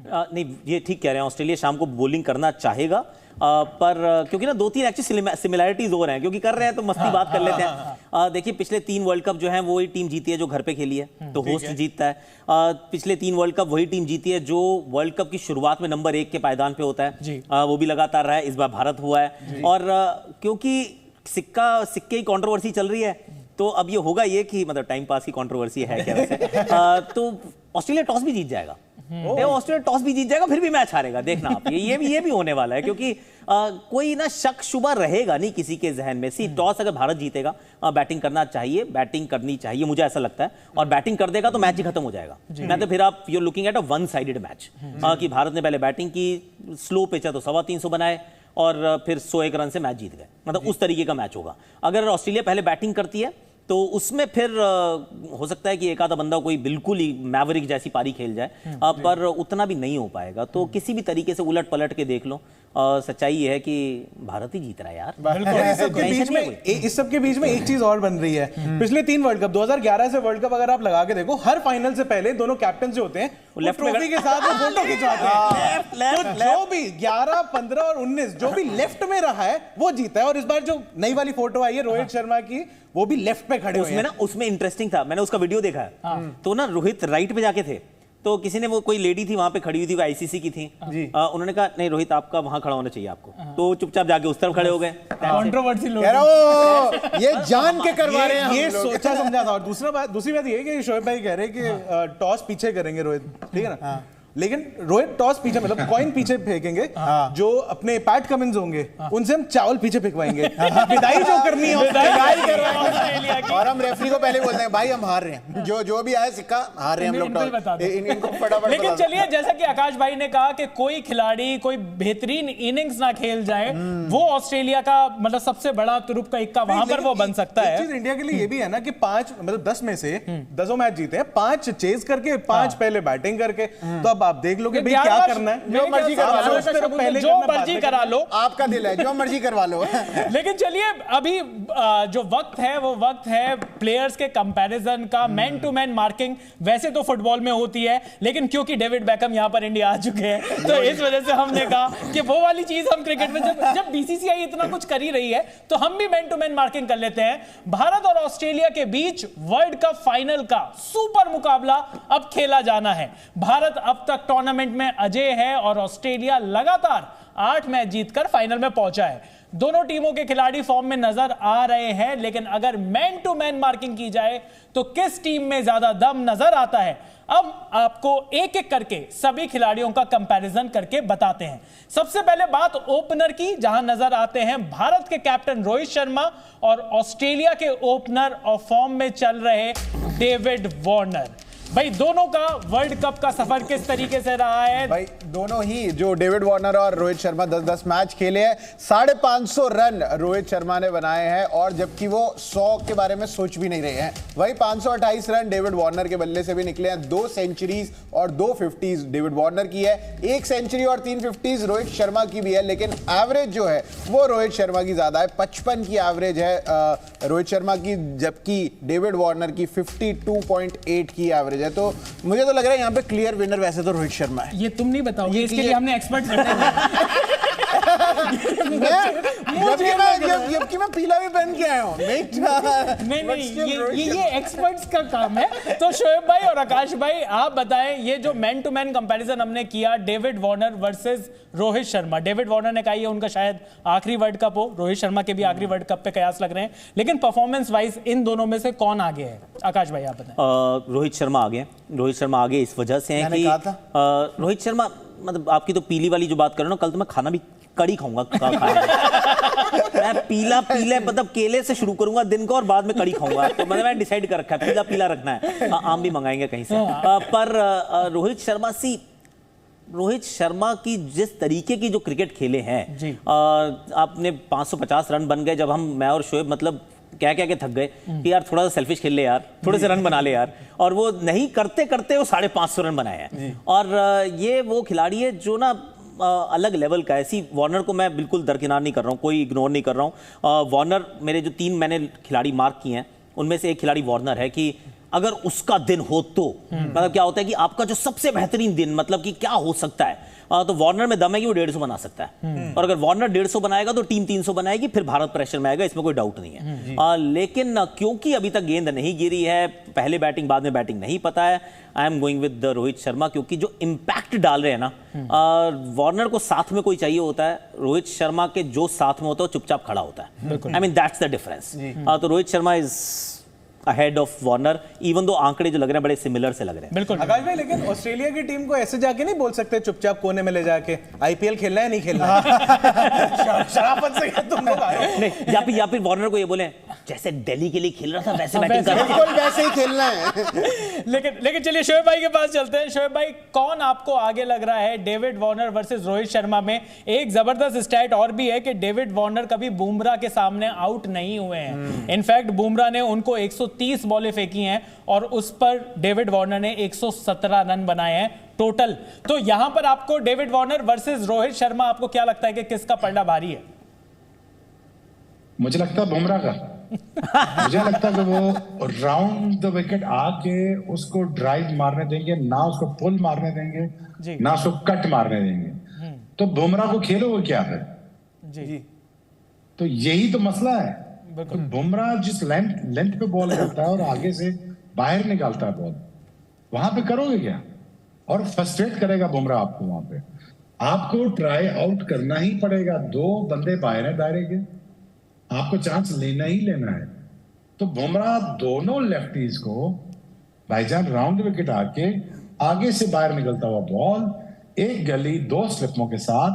नहीं ये ठीक कह रहे हैं, ऑस्ट्रेलिया शाम को बॉलिंग करना चाहेगा, पर क्योंकि ना 2-3 एक्चुअली सिमिलैरिटीज हो रहे हैं, क्योंकि कर रहे हैं तो मस्ती बात कर लेते हैं। देखिए पिछले 3 वर्ल्ड कप जो है वही टीम जीती है जो घर पे खेली है, तो होस्ट जीतता है। पिछले 3 वर्ल्ड कप वही टीम जीती है जो वर्ल्ड कप की शुरुआत में नंबर 1 के पायदान पे होता है, वो भी लगातार रहा है, इस बार भारत हुआ है। और क्योंकि सिक्के की कंट्रोवर्सी चल रही है, तो अब ये होगा ये कि मतलब टाइम पास की कंट्रोवर्सी है क्या वैसे, तो ऑस्ट्रेलिया टॉस भी जीत जाएगा ऑस्ट्रेलिया टॉस भी जीत जाएगा फिर भी मैच हारेगा, देखना आप। ये भी होने वाला है, क्योंकि कोई ना शक शुबा रहेगा नहीं किसी के जहन में। सी टॉस अगर भारत जीतेगा, बैटिंग करना चाहिए, बैटिंग करनी चाहिए, मुझे ऐसा लगता है, और बैटिंग कर देगा तो मैच ही खत्म हो जाएगा। मैं तो फिर आप you looking at a one sided match, कि भारत ने पहले बैटिंग की, स्लो पिच है तो 325 बनाए और फिर 101 रन से मैच जीत गए, मतलब उस तरीके का मैच होगा। अगर ऑस्ट्रेलिया पहले बैटिंग करती है तो उसमें फिर हो सकता है कि एक आधा बंदा कोई बिल्कुल ही मैवरिक जैसी पारी खेल जाए, पर उतना भी नहीं हो पाएगा। तो किसी भी तरीके से उलट पलट के देख लो, सच्चाई ये है कि भारत ही जीत रहा है यार। इस सब के बीच में एक चीज और बन रही है, पिछले 3 वर्ल्ड कप 2011 से वर्ल्ड कप अगर आप लगा के देखो, हर फाइनल से पहले दोनों कैप्टन जो होते हैं वो ट्रॉफी के साथ फोटो खिंचवाते हैं। तो जो भी 11, 15 और 19 जो भी लेफ्ट में रहा है वो जीता है। और इस बार जो नई वाली फोटो आई है रोहित शर्मा की, वो भी लेफ्ट पे खड़े हुए हैं। उसमें इंटरेस्टिंग था, मैंने उसका वीडियो देखा है, तो ना रोहित राइट पे जाके थे, तो किसी ने, वो कोई लेडी थी वहां पे खड़ी हुई थी, वो आईसीसी की थी, उन्होंने कहा नहीं रोहित आपका वहां खड़ा होना चाहिए आपको, तो चुपचाप जाके उस तरफ खड़े हो गए। कंट्रोवर्सी लोग ये जान के करवा रहे हैं, ये सोचा समझा था। और दूसरी बात ये है कि शोएब भाई कह रहे हैं कि टॉस पीछे करेंगे रोहित, ठीक है ना, लेकिन रोहित टॉस पीछे, मतलब कॉइन पीछे फेंकेंगे, जो अपने पैट कमिंस होंगे उनसे हम चावल पीछे फेंकवाएंगे, विदाई जो करनी है ऑस्ट्रेलिया की। और हम रेफरी को पहले बोलते हैं भाई हम हार रहे हैं, जो भी आए सिक्का हार रहे हैं हम लोग, इनको फटाफट। लेकिन चलिए, जैसा कि आकाश भाई ने कहा कि कोई खिलाड़ी कोई बेहतरीन इनिंग्स ना खेल जाए, वो ऑस्ट्रेलिया का मतलब सबसे बड़ा तुरुप का इक्का वहां पर वो बन सकता है। चीज इंडिया के लिए ये भी है ना कि 5 मतलब 10 में से 10 मैच जीते हैं, 5 चेज करके, 5 पहले बैटिंग करके। तो अब आप देख लो कि भाई क्या करना है, जो मर्जी करा लो, जो मर्जी करा लो, आपका दिल है, जो मर्जी करवा लो। लेकिन चलिए, अभी जो वक्त है वो वक्त है प्लेयर्स के कंपैरिजन का, मैन टू मैन मार्किंग वैसे तो फुटबॉल में होती है, लेकिन क्योंकि डेविड बैकम यहां पर इंडिया आ चुके हैं, तो इस वजह से हमने कहा कि वो वाली चीज हम क्रिकेट में, जब बीसीसीआई इतना कुछ कर ही रही है तो हम भी मैन टू मैन मार्किंग कर लेते हैं। भारत और ऑस्ट्रेलिया के बीच वर्ल्ड कप फाइनल का सुपर मुकाबला अब खेला जाना है। भारत अब तक टूर्नामेंट में अजय है और ऑस्ट्रेलिया लगातार 8 मैच जीतकर फाइनल में पहुंचा है। दोनों टीमों के खिलाड़ी फॉर्म में नजर आ रहे हैं, लेकिन अगर मैन टू मैन मार्किंग की जाए तो किस टीम में ज्यादा दम नजर आता है, अब आपको एक एक करके सभी खिलाड़ियों का कंपैरिजन करके बताते हैं। सबसे पहले बात ओपनर की, जहां नजर आते हैं भारत के कैप्टन रोहित शर्मा और ऑस्ट्रेलिया के ओपनर और फॉर्म में चल रहे डेविड वार्नर। भाई दोनों का वर्ल्ड कप का सफर किस तरीके से रहा है? भाई दोनों ही, जो डेविड वार्नर और रोहित शर्मा 10-10 मैच खेले हैं, 550 रन रोहित शर्मा ने बनाए हैं, और जबकि वो 100 के बारे में सोच भी नहीं रहे हैं। वही 528 रन डेविड वार्नर के बल्ले से भी निकले हैं। 2 सेंचुरीज और 2 50s डेविड वार्नर की है, 1 सेंचुरी और 3 50s रोहित शर्मा की भी है, लेकिन एवरेज जो है वो रोहित शर्मा की ज्यादा है। 55 की एवरेज है रोहित शर्मा की, जबकि डेविड वार्नर की 52.8 की एवरेज है। तो मुझे तो लग रहा है यहाँ पे क्लियर विनर वैसे तो रोहित शर्मा है। ये तुम नहीं बताओगे, इसके लिए हमने एक्सपर्ट जबकि मैं पीला भी पहन के आया हूँ। नहीं, ये एक्सपर्ट्स का काम है। तो शोएब भाई और आकाश भाई, आप बताएं, ये जो मैन टू मैन कंपैरिजन हमने किया David Warner versus Rohit Sharma, David Warner ने कहा ये उनका शायद आखिरी वर्ल्ड कप हो, रोहित शर्मा के भी आखिरी वर्ल्ड कप पे कयास लग रहे हैं, लेकिन परफॉर्मेंस वाइज इन दोनों में से कौन आगे है? आकाश भाई आप बताएं। रोहित शर्मा आगे इस वजह से है कि रोहित शर्मा, मतलब आपकी तो पीली वाली जो बात कर रहे हो ना, कल तो मैं खाना भी कड़ी खाऊंगा मैं पीला मतलब केले से शुरू करूंगा दिन को और बाद में कड़ी खाऊंगा, तो मतलब मैं डिसाइड कर रखा है पीला रखना है। आम भी मंगाएंगे कहीं से। पर रोहित शर्मा की जिस तरीके की जो क्रिकेट खेले हैं, आपने 550 रन बन गए, जब मैं और शोएब मतलब क्या थक गए कि यार थोड़ा सा सेल्फिश खेल ले यार, थोड़े से रन बना ले यार, और वो नहीं करते करते वो 550 रन बनाए हैं। और ये वो खिलाड़ी है जो ना अलग लेवल का है। ऐसी वार्नर को मैं बिल्कुल दरकिनार नहीं कर रहा हूँ, कोई इग्नोर नहीं कर रहा हूँ। वार्नर, मेरे जो 3 मैंने खिलाड़ी मार्क किए हैं उनमें से एक खिलाड़ी वार्नर है कि अगर उसका दिन हो तो मतलब क्या होता है कि आपका जो सबसे बेहतरीन दिन, मतलब कि क्या हो सकता है, तो वार्नर में दम है कि वो 150 बना सकता है। और अगर वार्नर 150 बनाएगा तो टीम 300 बनाएगी, फिर भारत प्रेशर में आएगा, इसमें कोई डाउट नहीं है। लेकिन क्योंकि अभी तक गेंद नहीं गिरी है, पहले बैटिंग बाद में बैटिंग नहीं पता है, I am going with Rohit Sharma, क्योंकि जो इंपैक्ट डाल रहे हैं ना, वार्नर को साथ में कोई चाहिए होता है, रोहित शर्मा के जो साथ में होता है वो चुपचाप खड़ा होता है। I mean that's the difference. तो Rohit Sharma is ahead of Warner, even दो आंकड़े जो लग रहे हैं बड़े सिमिलर से लग रहे हैं। बिल्कुल आकाश भाई, लेकिन ऑस्ट्रेलिया की टीम को ऐसे जाके नहीं बोल सकते चुपचाप कोने में ले जाके आईपीएल खेलना है नहीं खेलना है? शराफत से तुम लोग आए हो। नहीं, या फिर वार्नर को ये बोले जैसे दिल्ली के लिए खेल रहा था वैसे बैटिंग कर। बिल्कुल वैसे ही खेलना है। लेकिन चलिए शोएब भाई के पास चलते हैं। शोएब भाई, कौन आपको आगे लग रहा है David Warner versus Rohit Sharma में? एक जबरदस्त स्टैट और भी है कि डेविड वार्नर कभी बुमराह के सामने आउट नहीं हुए हैं। इनफैक्ट बुमराह ने उनको 130 बॉलें फेंकी हैं और उस पर डेविड वार्नर ने 117 रन बनाए हैं टोटल। तो यहां पर आपको David Warner versus Rohit Sharma, आपको क्या लगता है कि किसका पलड़ा भारी है? मुझे लगता है बुमराह का। मुझे लगता है कि वो राउंड द विकेट आके उसको ड्राइव मारने देंगे, ना उसको पुल मारने देंगे, ना उसको कट मारने देंगे। तो बुमराह को खेलोगे क्या फिर? जी, तो यही तो मसला है। तो बुमराह जिस लेंथ पे बॉल करता है और आगे से बाहर निकालता है बॉल, वहां पे करोगे क्या? और फ्रस्ट्रेट करेगा बुमराह आपको। वहां पे आपको ट्राई आउट करना ही पड़ेगा। 2 बंदे बाहर है दायरे के, आपको चांस लेना ही लेना है। तो बुमराह दोनों लेफ्टीज को भाईजान राउंड विकेट आके आगे से बाहर निकलता हुआ बॉल, एक गली 2 स्लिपों के साथ,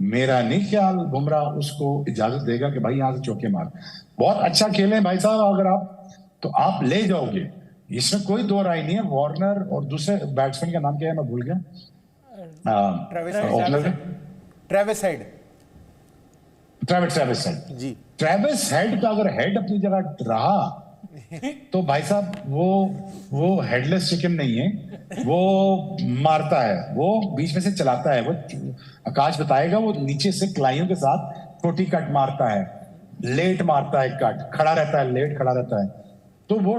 मेरा नहीं ख्याल बुमराह उसको इजाजत देगा कि भाई यहां से चौके मार। बहुत अच्छा खेले भाई साहब, अगर आप तो आप ले जाओगे, इसमें कोई 2 राय नहीं है। वार्नर और दूसरे बैट्समैन का नाम क्या है मैं भूल गया, ट्रेविस हेड जी। ट्रेविस हेड का अगर हेड अपनी जगह रहा तो भाई साहब वो हेडलेस चिकन नहीं है, वो मारता है, वो बीच में से चलाता है। वो आकाश बताएगा, वो नीचे से क्लाइयों के साथ छोटी कट मारता है, लेट मारता है, कट खड़ा रहता है, लेट खड़ा रहता है। तो वो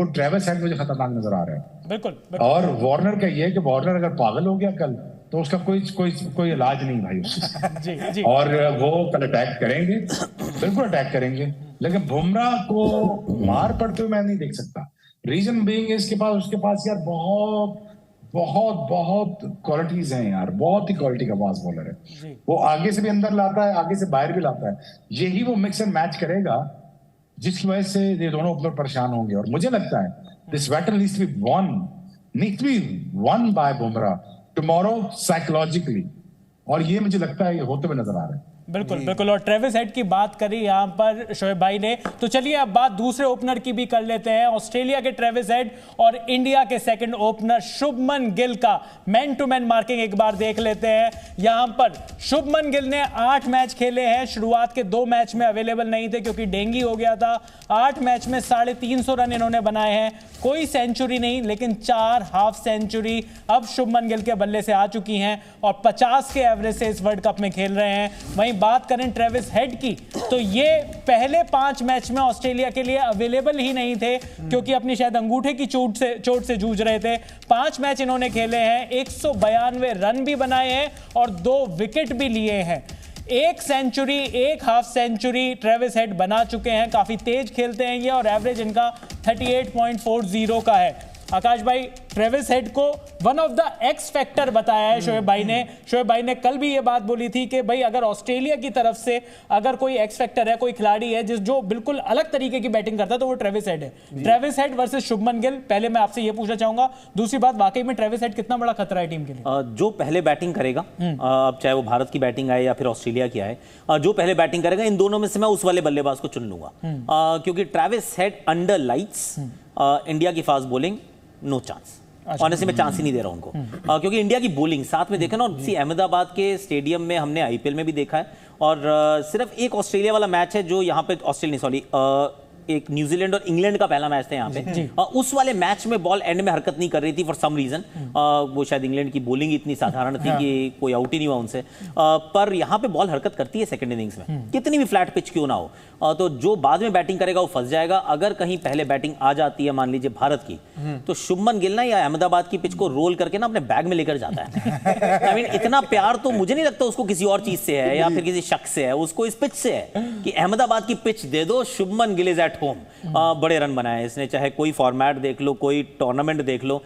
ट्रेविस हेड मुझे खतरनाक नजर आ रहा है। बिल्कुल। और वार्नर का ये है कि वार्नर अगर पागल हो गया कल तो उसका कोई इलाज नहीं भाई उसका। जी। और वो कल अटैक करेंगे, बिल्कुल अटैक करेंगे, लेकिन बुमराह को मार पड़ते हुए मैं नहीं देख सकता। रीजन बीइंग उसके पास यार बहुत क्वालिटीज हैं यार, बहुत ही क्वालिटी का फास्ट बॉलर है। वो आगे से भी अंदर लाता है, आगे से बाहर भी लाता है। यही वो मिक्स एंड मैच करेगा जिसकी वजह से ये दोनों ओपनर परेशान होंगे। और मुझे लगता है this battle needs to be won by Bumrah tomorrow psychologically, और ये मुझे लगता है ये होते हुए नजर आ रहा है। बिल्कुल। और ट्रेविस हेड की बात करी यहां पर शोएब भाई ने, तो चलिए अब बात दूसरे ओपनर की भी कर लेते हैं। ऑस्ट्रेलिया के ट्रेविस हेड और इंडिया के सेकंड ओपनर शुभमन गिल का मैन टू मैन मार्किंग एक बार देख लेते हैं। यहां पर शुभमन गिल ने 8 मैच खेले हैं। शुरुआत के 2 मैच में अवेलेबल नहीं थे क्योंकि डेंगू हो गया था। 8 मैच में 350 रन इन्होंने बनाए हैं, कोई सेंचुरी नहीं, लेकिन 4 हाफ सेंचुरी अब शुभमन गिल के बल्ले से आ चुकी हैं और 50 के एवरेज से इस वर्ल्ड कप में खेल रहे हैं। वहीं बात करें ट्रेविस हेड की, तो ये पहले 5 मैच में ऑस्ट्रेलिया के लिए अवेलेबल ही नहीं थे क्योंकि अपनी शायद अंगूठे की चोट से जूझ रहे थे। 5 मैच इन्होंने खेले हैं, 192 रन भी बनाए हैं और 2 विकेट भी लिए हैं। 1 century, 1 half century Travis Head बना चुके हैं। काफी तेज खेलते हैं ये और एवरेज इनका 38.40 का है। आकाश भाई, ट्रेविस हेड को one of the x factor बताया है शोएब भाई ने। शोएब भाई ने कल भी ये बात बोली थी कि भाई अगर ऑस्ट्रेलिया की तरफ से अगर कोई एक्स फैक्टर है, कोई खिलाड़ी है जो बिल्कुल अलग तरीके की बैटिंग करता है तो वो ट्रेविस हेड है। Travis head versus Shubman Gill, पहले मैं आपसे ये पूछना चाहूंगा। दूसरी बात, वाकई में ट्रेविस हेड कितना बड़ा खतरा है टीम के लिए? जो पहले बैटिंग करेगा, अब चाहे वो भारत की बैटिंग आए या फिर ऑस्ट्रेलिया की आए, जो पहले बैटिंग करेगा, इन दोनों में से मैं उस वाले बल्लेबाज को चुन लूंगा। क्योंकि Travis Head under lights India की fast bowling no chance, honestly मैं चांस ही नहीं दे रहा उनको। क्योंकि इंडिया की बॉलिंग साथ में देखा ना, अहमदाबाद के स्टेडियम में हमने आईपीएल में भी देखा है, और सिर्फ एक ऑस्ट्रेलिया वाला मैच है जो यहाँ पे एक न्यूजीलैंड और इंग्लैंड का पहला मैच था यहाँ पे। उस वाले मैच में बॉल एंड में हरकत नहीं कर रही थी फॉर सम रीजन। वो शायद इंग्लैंड की बॉलिंग इतनी साधारण थी कि कोई आउट ही नहीं हुआ उनसे। पर यहाँ पे बॉल हरकत करती है सेकंड इनिंग्स में, कितनी भी फ्लैट पिच क्यों ना हो। तो जो बाद में बैटिंग करेगा वो फंस जाएगा। अगर कहीं पहले बैटिंग आ जाती है मान लीजिए भारत की, तो शुभमन गिल ना या अहमदाबाद की पिच को रोल करके ना अपने बैग में लेकर जाता है। आई मीन इतना प्यार तो मुझे नहीं लगता उसको किसी और चीज से है या फिर किसी शख्स से है, उसको इस पिच से है कि अहमदाबाद की पिच दे दो, Shubman Gill is at at home बड़े रन बनाए इसने, चाहे कोई फॉर्मेट देख लो, कोई टूर्नामेंट देख लो,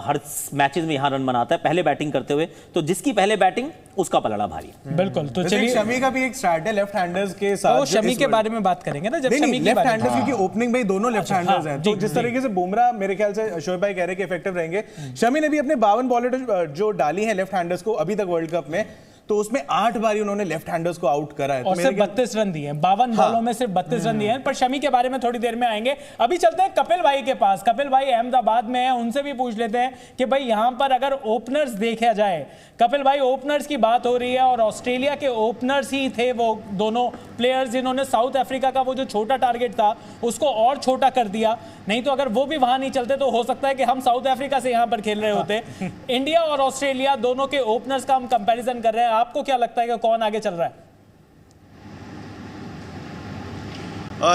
हर मैचेस में यहाँ रन बनाता है पहले बैटिंग करते हुए। तो जिसकी पहले बैटिंग उसका पलड़ा भारी। बिल्कुल। तो चलिए शमी का भी एक स्टार्ट है लेफ्ट हैंडर्स के साथ। तो शमी के बारे में बात करेंगे ना, जब शमी की लेफ्ट हैंडर्स, क्योंकि ओपनिंग में दोनों लेफ्ट हैंडर्स हैं। तो जिस तरीके से बुमराह मेरे ख्याल से शोएब भाई कह रहे हैं कि इफेक्टिव रहेंगे, शमी ने भी अपने 52 बॉलें जो डाली हैं लेफ्ट हैंडर्स को अभी तक वर्ल्ड कप में, तो उसमें 8 बार उन्होंने लेफ्ट हैंडर्स को आउट करा है। और सिर्फ 32 रन दिए हैं, 52 बॉलों में सिर्फ 32 रन दिए हैं। पर शमी के बारे में थोड़ी देर में आएंगे। अभी चलते हैं कपिल भाई के पास। कपिल भाई अहमदाबाद में हैं, उनसे भी पूछ लेते हैं कि भाई यहां पर अगर ओपनर्स देखा जाए, कपिल भाई ओपनर्स की बात हो रही है और ऑस्ट्रेलिया के ओपनर्स ही थे वो दोनों प्लेयर्स जिन्होंने साउथ अफ्रीका का वो जो छोटा टारगेट था उसको और छोटा कर दिया। नहीं तो अगर वो भी वहां नहीं चलते तो हो सकता है कि हम साउथ अफ्रीका से यहां पर खेल रहे होते। इंडिया और ऑस्ट्रेलिया दोनों के ओपनर्स का हम कंपैरिजन कर रहे हैं, आपको क्या लगता है कि कौन आगे चल रहा है?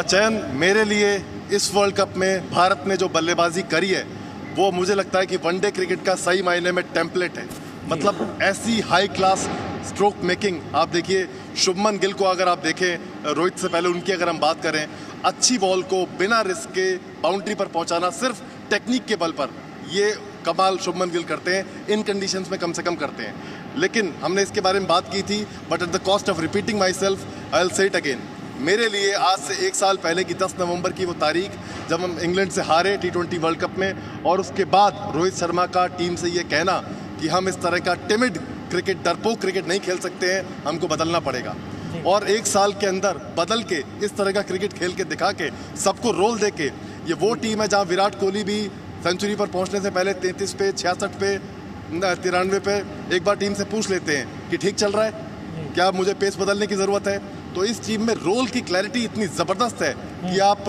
चयन, मेरे लिए इस वर्ल्ड कप में भारत ने जो बल्लेबाजी करी है वो मुझे लगता है कि वनडे क्रिकेट का सही मायने में टेम्पलेट है। मतलब ऐसी हाई क्लास स्ट्रोक मेकिंग आप देखिए, शुभमन गिल को अगर आप देखें, रोहित से पहले उनकी अगर हम बात करें, अच्छी बॉल को बिना रिस्क के बाउंड्री पर पहुंचाना सिर्फ टेक्निक के बल पर, ये कमाल शुभमन गिल करते हैं, इन कंडीशंस में कम से कम करते हैं। लेकिन हमने इसके बारे में बात की थी, but at the cost of repeating my self I will say it again. मेरे लिए आज से 1 साल पहले की 10 नवंबर की वो तारीख जब हम इंग्लैंड से हारे T20 वर्ल्ड कप में, और उसके बाद रोहित शर्मा का टीम से ये कहना कि हम इस तरह का टिमिड क्रिकेट, डरपोक क्रिकेट नहीं खेल सकते हैं, हमको बदलना पड़ेगा। और 1 साल के अंदर बदल के इस तरह का क्रिकेट खेल के दिखा के सबको रोल दे के, ये वो टीम है जहाँ विराट कोहली भी सेंचुरी पर पहुँचने से पहले 33 पे, 66 पे, 93 पे एक बार टीम से पूछ लेते हैं कि ठीक चल रहा है, क्या मुझे पेस बदलने की ज़रूरत है। तो इस टीम में रोल की क्लैरिटी इतनी ज़बरदस्त है कि आप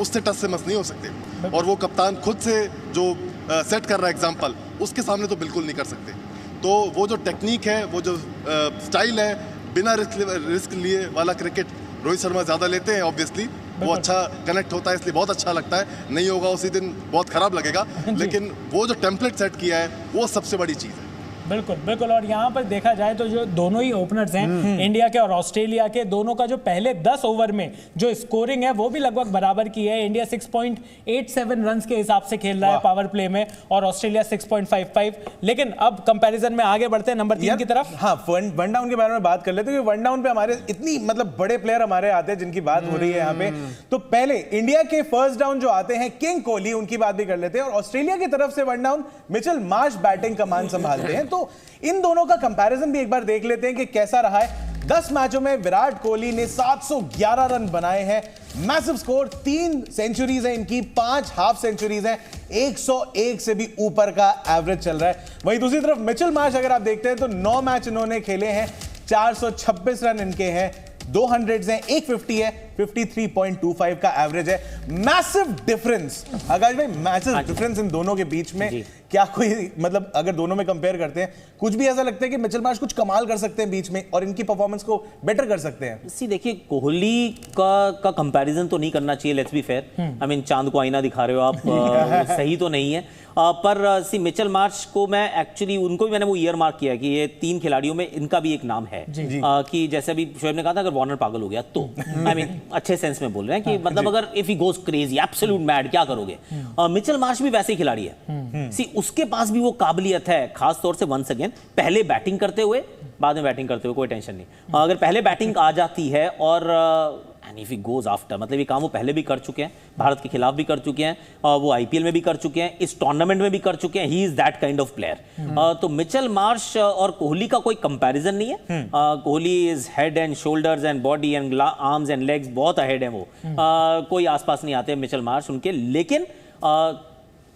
उससे टस से मस नहीं हो सकते। और वो कप्तान खुद से जो सेट कर रहा है एग्जाम्पल, उसके सामने तो बिल्कुल नहीं कर सकते। तो वो जो टेक्निक है, वो जो स्टाइल है, बिना रिस्क लिए वाला क्रिकेट रोहित शर्मा ज़्यादा लेते हैं। ऑब्वियसली वो अच्छा कनेक्ट होता है, इसलिए बहुत अच्छा लगता है। नहीं होगा उसी दिन बहुत खराब लगेगा, लेकिन वो जो टेम्पलेट सेट किया है वो सबसे बड़ी चीज़ है। बिल्कुल बिल्कुल। और यहाँ पर देखा जाए तो जो दोनों ही ओपनर्स हैं इंडिया के और ऑस्ट्रेलिया के, दोनों का जो पहले 10 ओवर में जो स्कोरिंग है वो भी लगभग बराबर की है। इंडिया 6.87 रन के हिसाब से खेल रहा है पावर प्ले में और ऑस्ट्रेलिया 6.55। लेकिन अब कंपैरिजन में आगे बढ़ते हैं नंबर 3 की तरफ। हाँ, वन डाउन के बारे में बात कर लेते हैं, वन डाउन पे हमारे इतनी मतलब बड़े प्लेयर हमारे आते हैं जिनकी बात हो रही है यहाँ पे। तो पहले इंडिया के फर्स्ट डाउन जो आते हैं किंग कोहली, उनकी बात भी कर लेते हैं। और ऑस्ट्रेलिया की तरफ से one down Mitchell Marsh batting कमान संभालते हैं। तो इन दोनों का कंपैरिजन भी एक बार देख लेते हैं कि कैसा रहा है। 10 मैचों में विराट कोहली ने 711 रन बनाए हैं, मैसिव स्कोर, 3 सेंचुरीज हैं इनकी, 5 हाफ सेंचुरीज हैं, 101 से भी ऊपर का एवरेज चल रहा है। वहीं दूसरी तरफ मिचेल मार्श अगर आप देखते हैं तो 9 मैच इन्होंने खेले हैं, 426 रन इनके हैं, 200 हैं, 150 है, 53.25 का एवरेज है। मैसिव डिफरेंस आकाश भाई, मैसिव डिफरेंस इन दोनों के बीच में। क्या कोई मतलब अगर दोनों में कंपेयर करते हैं, कुछ भी ऐसा लगता है कि मिचेल मार्श कुछ कमाल कर सकते हैं बीच में और इनकी परफॉर्मेंस को बेटर कर सकते हैं? सी देखिए, कोहली का कंपैरिजन तो नहीं करना चाहिए, let's be fair. I mean चांद को आईना दिखा रहे हो आप, सही तो नहीं है। पर सी मिचेल मार्श को मैं एक्चुअली, उनको भी मैंने वो ईयर मार्क किया कि ये 3 खिलाड़ियों में इनका भी एक नाम है कि जैसे अभी शोएब ने कहा था अगर वार्नर पागल हो गया तो आई मीन अच्छे सेंस में बोल रहे हैं कि मतलब अगर if he goes crazy, absolute mad, क्या करोगे। मिचेल मार्श भी वैसे ही खिलाड़ी है। सी उसके पास भी वो काबिलियत है, खास तौर से वंस अगेन पहले बैटिंग करते हुए, बाद में बैटिंग करते हुए कोई टेंशन नहीं। अगर पहले बैटिंग आ जाती है और and if he goes after, मतलब ये काम वो पहले भी कर चुके हैं, भारत के खिलाफ भी कर चुके हैं, वो आईपीएल में भी कर चुके हैं, इस टूर्नामेंट में भी कर चुके हैं। He is that kind of player. तो मिचेल मार्श और कोहली का कोई कंपैरिजन नहीं है। Kohli is head and shoulders and body and arms and legs बहुत अहेड है वो। कोई आसपास नहीं आते मिचेल मार्श उनके। लेकिन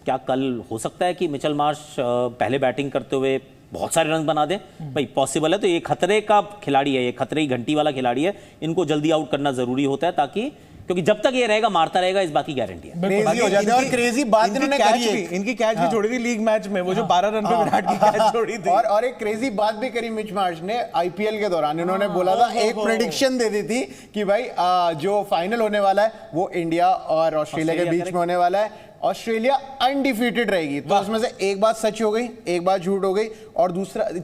क्या कल हो सकता है कि मिचेल मार्श पहले बैटिंग करते हुए बहुत सारे रन बना दे? भाई पॉसिबल है। तो ये खतरे का खिलाड़ी है, ये खतरे की घंटी वाला खिलाड़ी है, इनको जल्दी आउट करना जरूरी होता है, ताकि क्योंकि जब तक ये रहेगा मारता रहेगा, इस बात की गारंटी है। क्रेजी हो जाते हैं। और क्रेजी बात इन्होंने करी है, इनकी कैच भी छोड़ी थी लीग मैच में, वो जो 12 रन पे विराट की कैच छोड़ी थी। और एक क्रेजी बात भी करी मिच मार्श ने आईपीएल के दौरान। इन्होंने बोला था, एक प्रेडिक्शन दे दी थी कि भाई जो फाइनल होने वाला है वो इंडिया और ऑस्ट्रेलिया के बीच में होने वाला है। ऑस्ट्रेलिया अनडिफीटेड रहेगी। तो उसमें से एक बात सच हो गई, एक बात झूठ हो गई, और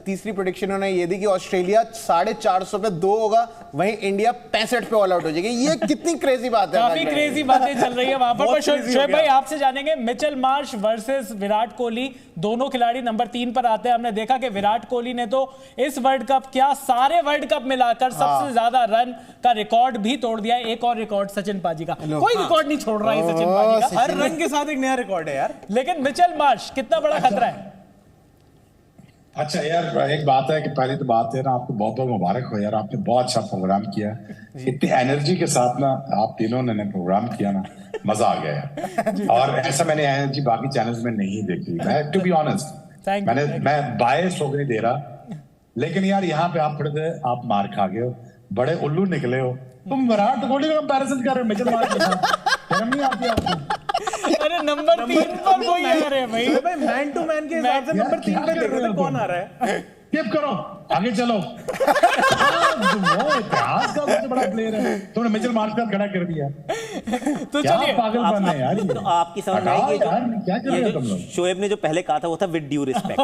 तीसरी प्रेडिक्शन उन्होंने ये दी कि ऑस्ट्रेलिया 450 पे 2 होगा, वहीं इंडिया 65 पे ऑल आउट हो जाएगी। ये कितनी क्रेजी बात है, काफी क्रेजी बातें चल रही है वहां पर। शोएब भाई आपसे जानेंगे, Mitchell Marsh versus Virat Kohli, दोनों खिलाड़ी नंबर 3 पर आते हैं। हमने देखा कि विराट कोहली ने तो इस वर्ल्ड कप, क्या सारे वर्ल्ड कप मिलाकर सबसे ज्यादा रन का रिकॉर्ड भी तोड़ दिया। एक और रिकॉर्ड सचिन पाजी का, कोई रिकॉर्ड नहीं छोड़ रहा है सचिन पाजी का, हर रन के साथ एक नया रिकॉर्ड है यार। लेकिन मिचेल मार्श कितना बड़ा खतरा है? अच्छा यार, एक बात है कि पहली तो बात है ना, आपको बहुत बहुत मुबारक हो यार, आपने बहुत अच्छा प्रोग्राम किया। इतनी एनर्जी के साथ ना आप तीनों ने प्रोग्राम किया ना, मजा आ गया यार। और ऐसा मैंने एनर्जी बाकी चैनल्स में नहीं देखी, मैं टू बी ऑनेस्ट, मैं बायस होकर नहीं दे रहा, लेकिन यार यहाँ पे आप थोड़े से आप मार खा गए हो, बड़े उल्लू निकले हो तुम। विराट कोहली का कंपैरिजन कर रहे हो मिचेल मार्श के साथ, शर्म नहीं आती आपको? अरे नंबर 3 पर वही आ रहे हैं भाई, मैन टू मैन के हिसाब से नंबर 3 पे देखो तो कौन आ रहा है। स्किप करो, आगे चलो। वो इतिहास का सबसे बड़ा प्लेयर है, तुमने मिचेल मार्श का खड़ा कर दिया। तो चलिए, पागलपन है यार। तो आपकी समझ में आएगी क्या कर रहे हो तुम लोग? शोएब ने जो पहले कहा था वो था विद ड्यू रिस्पेक्ट।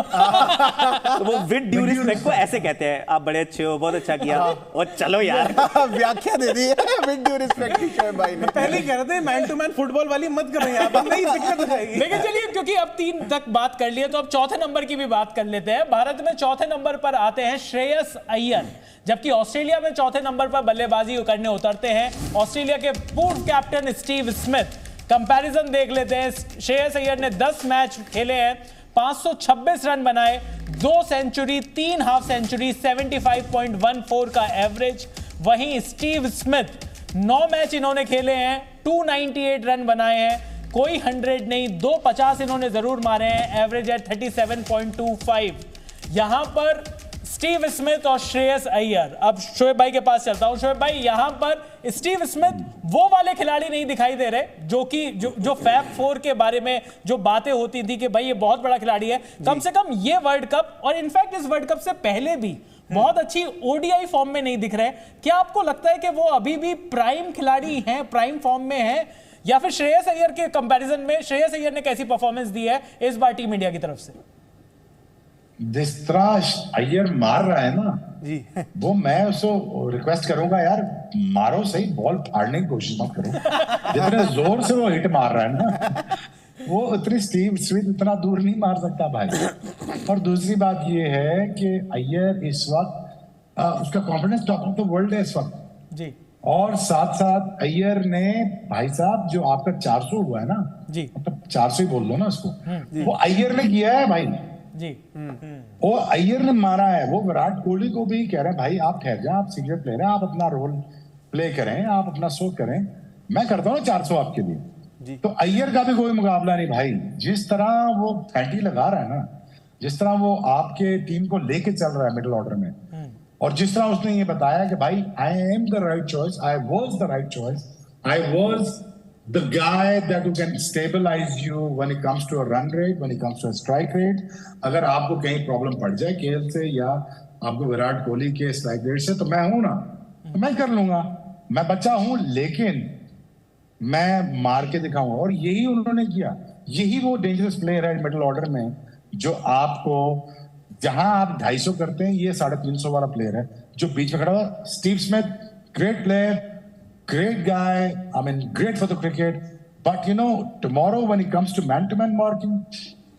तो वो विद ड्यू रिस्पेक्ट को ऐसे कहते हैं, आप बड़े अच्छे हो, बहुत अच्छा किया, और चलो यार। व्याख्या दे दी है विद ड्यू रिस्पेक्ट की शोएब भाई ने। पहले ही कह रहे थे मैन टू मैन फुटबॉल वाली मत करो यहाँ पर, नहीं दिक्कत हो जाएगी। लेकिन चलिए, क्योंकि अब 3 तक बात कर लिए तो अब चौथे नंबर की भी बात कर लेते हैं। भारत में चौथे नंबर पर आते हैं श्रेयस अय्यर, जबकि ऑस्ट्रेलिया में चौथे नंबर पर बल्लेबाजी करने उतरते हैं ऑस्ट्रेलिया के पूर्व कैप्टन स्टीव स्मिथ। कंपैरिजन देख लेते हैं। श्रेयस अय्यर ने 10 मैच खेले हैं, 526 रन बनाए, 2 सेंचुरी, 3 हाफ सेंचुरी, 75.14 का एवरेज। वहीं स्टीव स्मिथ 9 मैच इन्होंने खेले हैं, 298 रन बनाए हैं, कोई 100 नहीं, 250 इन्होंने जरूर मारे हैं, एवरेज है 37.25। यहां पर स्टीव स्मिथ और श्रेयस अय्यर। अब शोएब भाई के पास चलता हूं। शोएब भाई, यहां पर स्टीव स्मिथ वो वाले खिलाड़ी नहीं दिखाई दे रहे जो कि जो फैब 4 के बारे में जो बातें होती थी कि भाई ये बहुत बड़ा खिलाड़ी है। कम से कम ये वर्ल्ड कप, और इनफैक्ट इस वर्ल्ड कप से पहले भी बहुत अच्छी ओडीआई फॉर्म में नहीं दिख रहे। क्या आपको लगता है कि वो अभी भी प्राइम खिलाड़ी हैं, प्राइम फॉर्म में हैं, या फिर श्रेयस अय्यर के कंपैरिजन में श्रेयस अय्यर ने कैसी परफॉर्मेंस दी है इस बार टीम इंडिया की तरफ से? जिस तरह अय्यर मार रहा है ना जी, वो मैं उसको रिक्वेस्ट करूंगा यार, मारो सही, बॉल फाड़ने की कोशिश मत करो। जितने जोर से वो हिट मार रहा है ना, वो उतनी स्टीव स्मिथ इतना दूर नहीं मार सकता भाई। और दूसरी बात ये है कि अय्यर इस वक्त उसका confidence top of the world है इस वक्त जी। और साथ साथ अय्यर ने भाई साहब जो आपका 400 हुआ है ना जी, मतलब 400 ही बोल लो ना उसको, वो अय्यर ने किया है भाई जी। वो अय्यर ने मारा है। वो विराट कोहली को भी कह रहे हैं भाई आप ठहर जाए, आप सीनियर प्लेयर हैं, आप अपना रोल प्ले करें, आप अपना शो करें, मैं करता हूँ 400 आपके लिए जी। तो अय्यर का भी कोई मुकाबला नहीं भाई। जिस तरह वो फैंटी लगा रहा है ना, जिस तरह वो आपके टीम को लेके चल रहा है मिडिल ऑर्डर में, और जिस तरह उसने ये बताया कि भाई I am the right choice, I was the right choice, I was the guy that who can stabilize you when it comes to a run rate, when it comes to a strike rate. अगर आपको कहीं problem पड़ जाए KL से या आपको विराट कोहली के strike rate से, तो मैं हूं ना, तो मैं कर लूंगा, मैं बच्चा हूं, लेकिन मैं मार के दिखाऊंगा। और यही उन्होंने किया। यही वो डेंजरस प्लेयर है मिडिल ऑर्डर में, जो आपको जहां आप 250 करते हैं, ये 350 वाला प्लेयर है जो बीच में खड़ा हुआ। Steve Smith, great player, great guy, I mean great for the cricket, but you know tomorrow when it comes to man marking,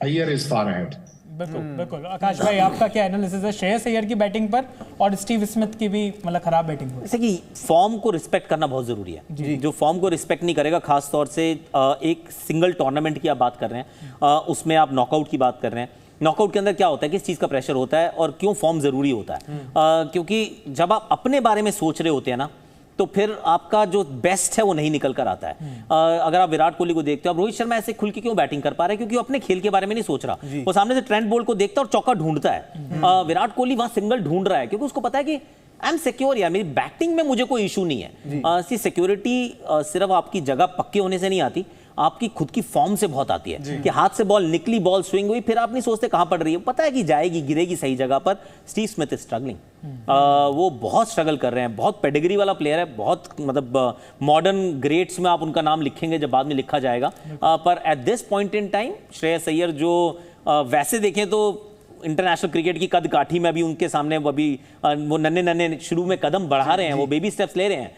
Aiyar is far ahead. बिल्कुल बिल्कुल। आकाश भाई, आपका क्या एनालिसिस है श्रेयस अय्यर की बैटिंग पर और स्टीव स्मिथ की भी मतलब खराब बैटिंग पर? जैसे कि फॉर्म को रिस्पेक्ट करना बहुत जरूरी है। जो फॉर्म को रिस्पेक्ट नहीं करेगा, खास तौर से एक सिंगल टूर्नामेंट की आप बात कर रहे हैं, उसमें आप नॉकआउट की बात कर रहे हैं। नॉकआउट के अंदर क्या होता है, किस चीज़ का प्रेशर होता है और क्यों फॉर्म जरूरी होता है? क्योंकि जब आप अपने बारे में सोच रहे होते हैं ना, तो फिर आपका जो बेस्ट है वो नहीं निकल कर आता है। अगर आप विराट कोहली को देखते हो, अब रोहित शर्मा ऐसे खुल के क्यों बैटिंग कर पा रहे हैं? क्योंकि वो अपने खेल के बारे में नहीं सोच रहा, वो सामने से ट्रेंट बोल्ट को देखता है और चौका ढूंढता है। विराट कोहली वहां सिंगल ढूंढ रहा है क्योंकि उसको पता है कि आई एम सिक्योर यार, मेरी बैटिंग में मुझे कोई इशू नहीं है। सिक्योरिटी सिर्फ आपकी जगह पक्के होने से नहीं आती, आपकी खुद की फॉर्म से बहुत आती है कि हाथ से बॉल निकली, बॉल स्विंग हुई, फिर आप नहीं सोचते कहां पड़ रही है, पता है कि जाएगी, गिरेगी सही जगह पर। स्टीव स्मिथ इज स्ट्रगलिंग, वो बहुत स्ट्रगल कर रहे हैं, बहुत पेडिग्री वाला प्लेयर है, बहुत मतलब मॉडर्न ग्रेट्स में आप उनका नाम लिखेंगे जब बाद में लिखा जाएगा, पर at this point in time Shreyas Iyer जो वैसे देखें तो इंटरनेशनल क्रिकेट की कद काठी में अभी उनके सामने अभी वो नन्हे शुरू में कदम बढ़ा रहे हैं, वो बेबी स्टेप्स ले रहे हैं,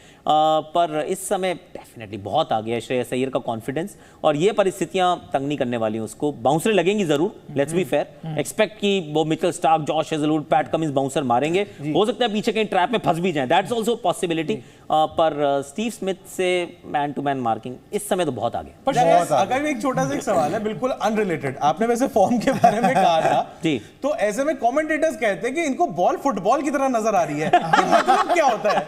पर इस समय डेफिनेटली बहुत आ गया है श्रेयस अय्यर का कॉन्फिडेंस, और ये परिस्थितियां तंग नहीं करने वाली हैं उसको। बाउंसर लगेंगी जरूर, लेट्स बी फेयर, एक्सपेक्ट कि वो Mitchell Starc, Josh Hazlewood, PAT Cummins bouncer मारेंगे, हो सकता है पीछे कहीं ट्रैप में फंस भी जाएं, दैट्स आल्सो पॉसिबिलिटी, पर स्टीव स्मिथ से मैन टू मैन मार्किंग इस समय तो बहुत आगे। पर अगर एक छोटा सा एक सवाल है, बिल्कुल अनरिलेटेड, आपने वैसे फॉर्म के बारे में कहा था जी, तो ऐसे में कमेंटेटर्स कहते हैं कि इनको बॉल फुटबॉल की तरह नजर आ रही है, मतलब क्या होता है?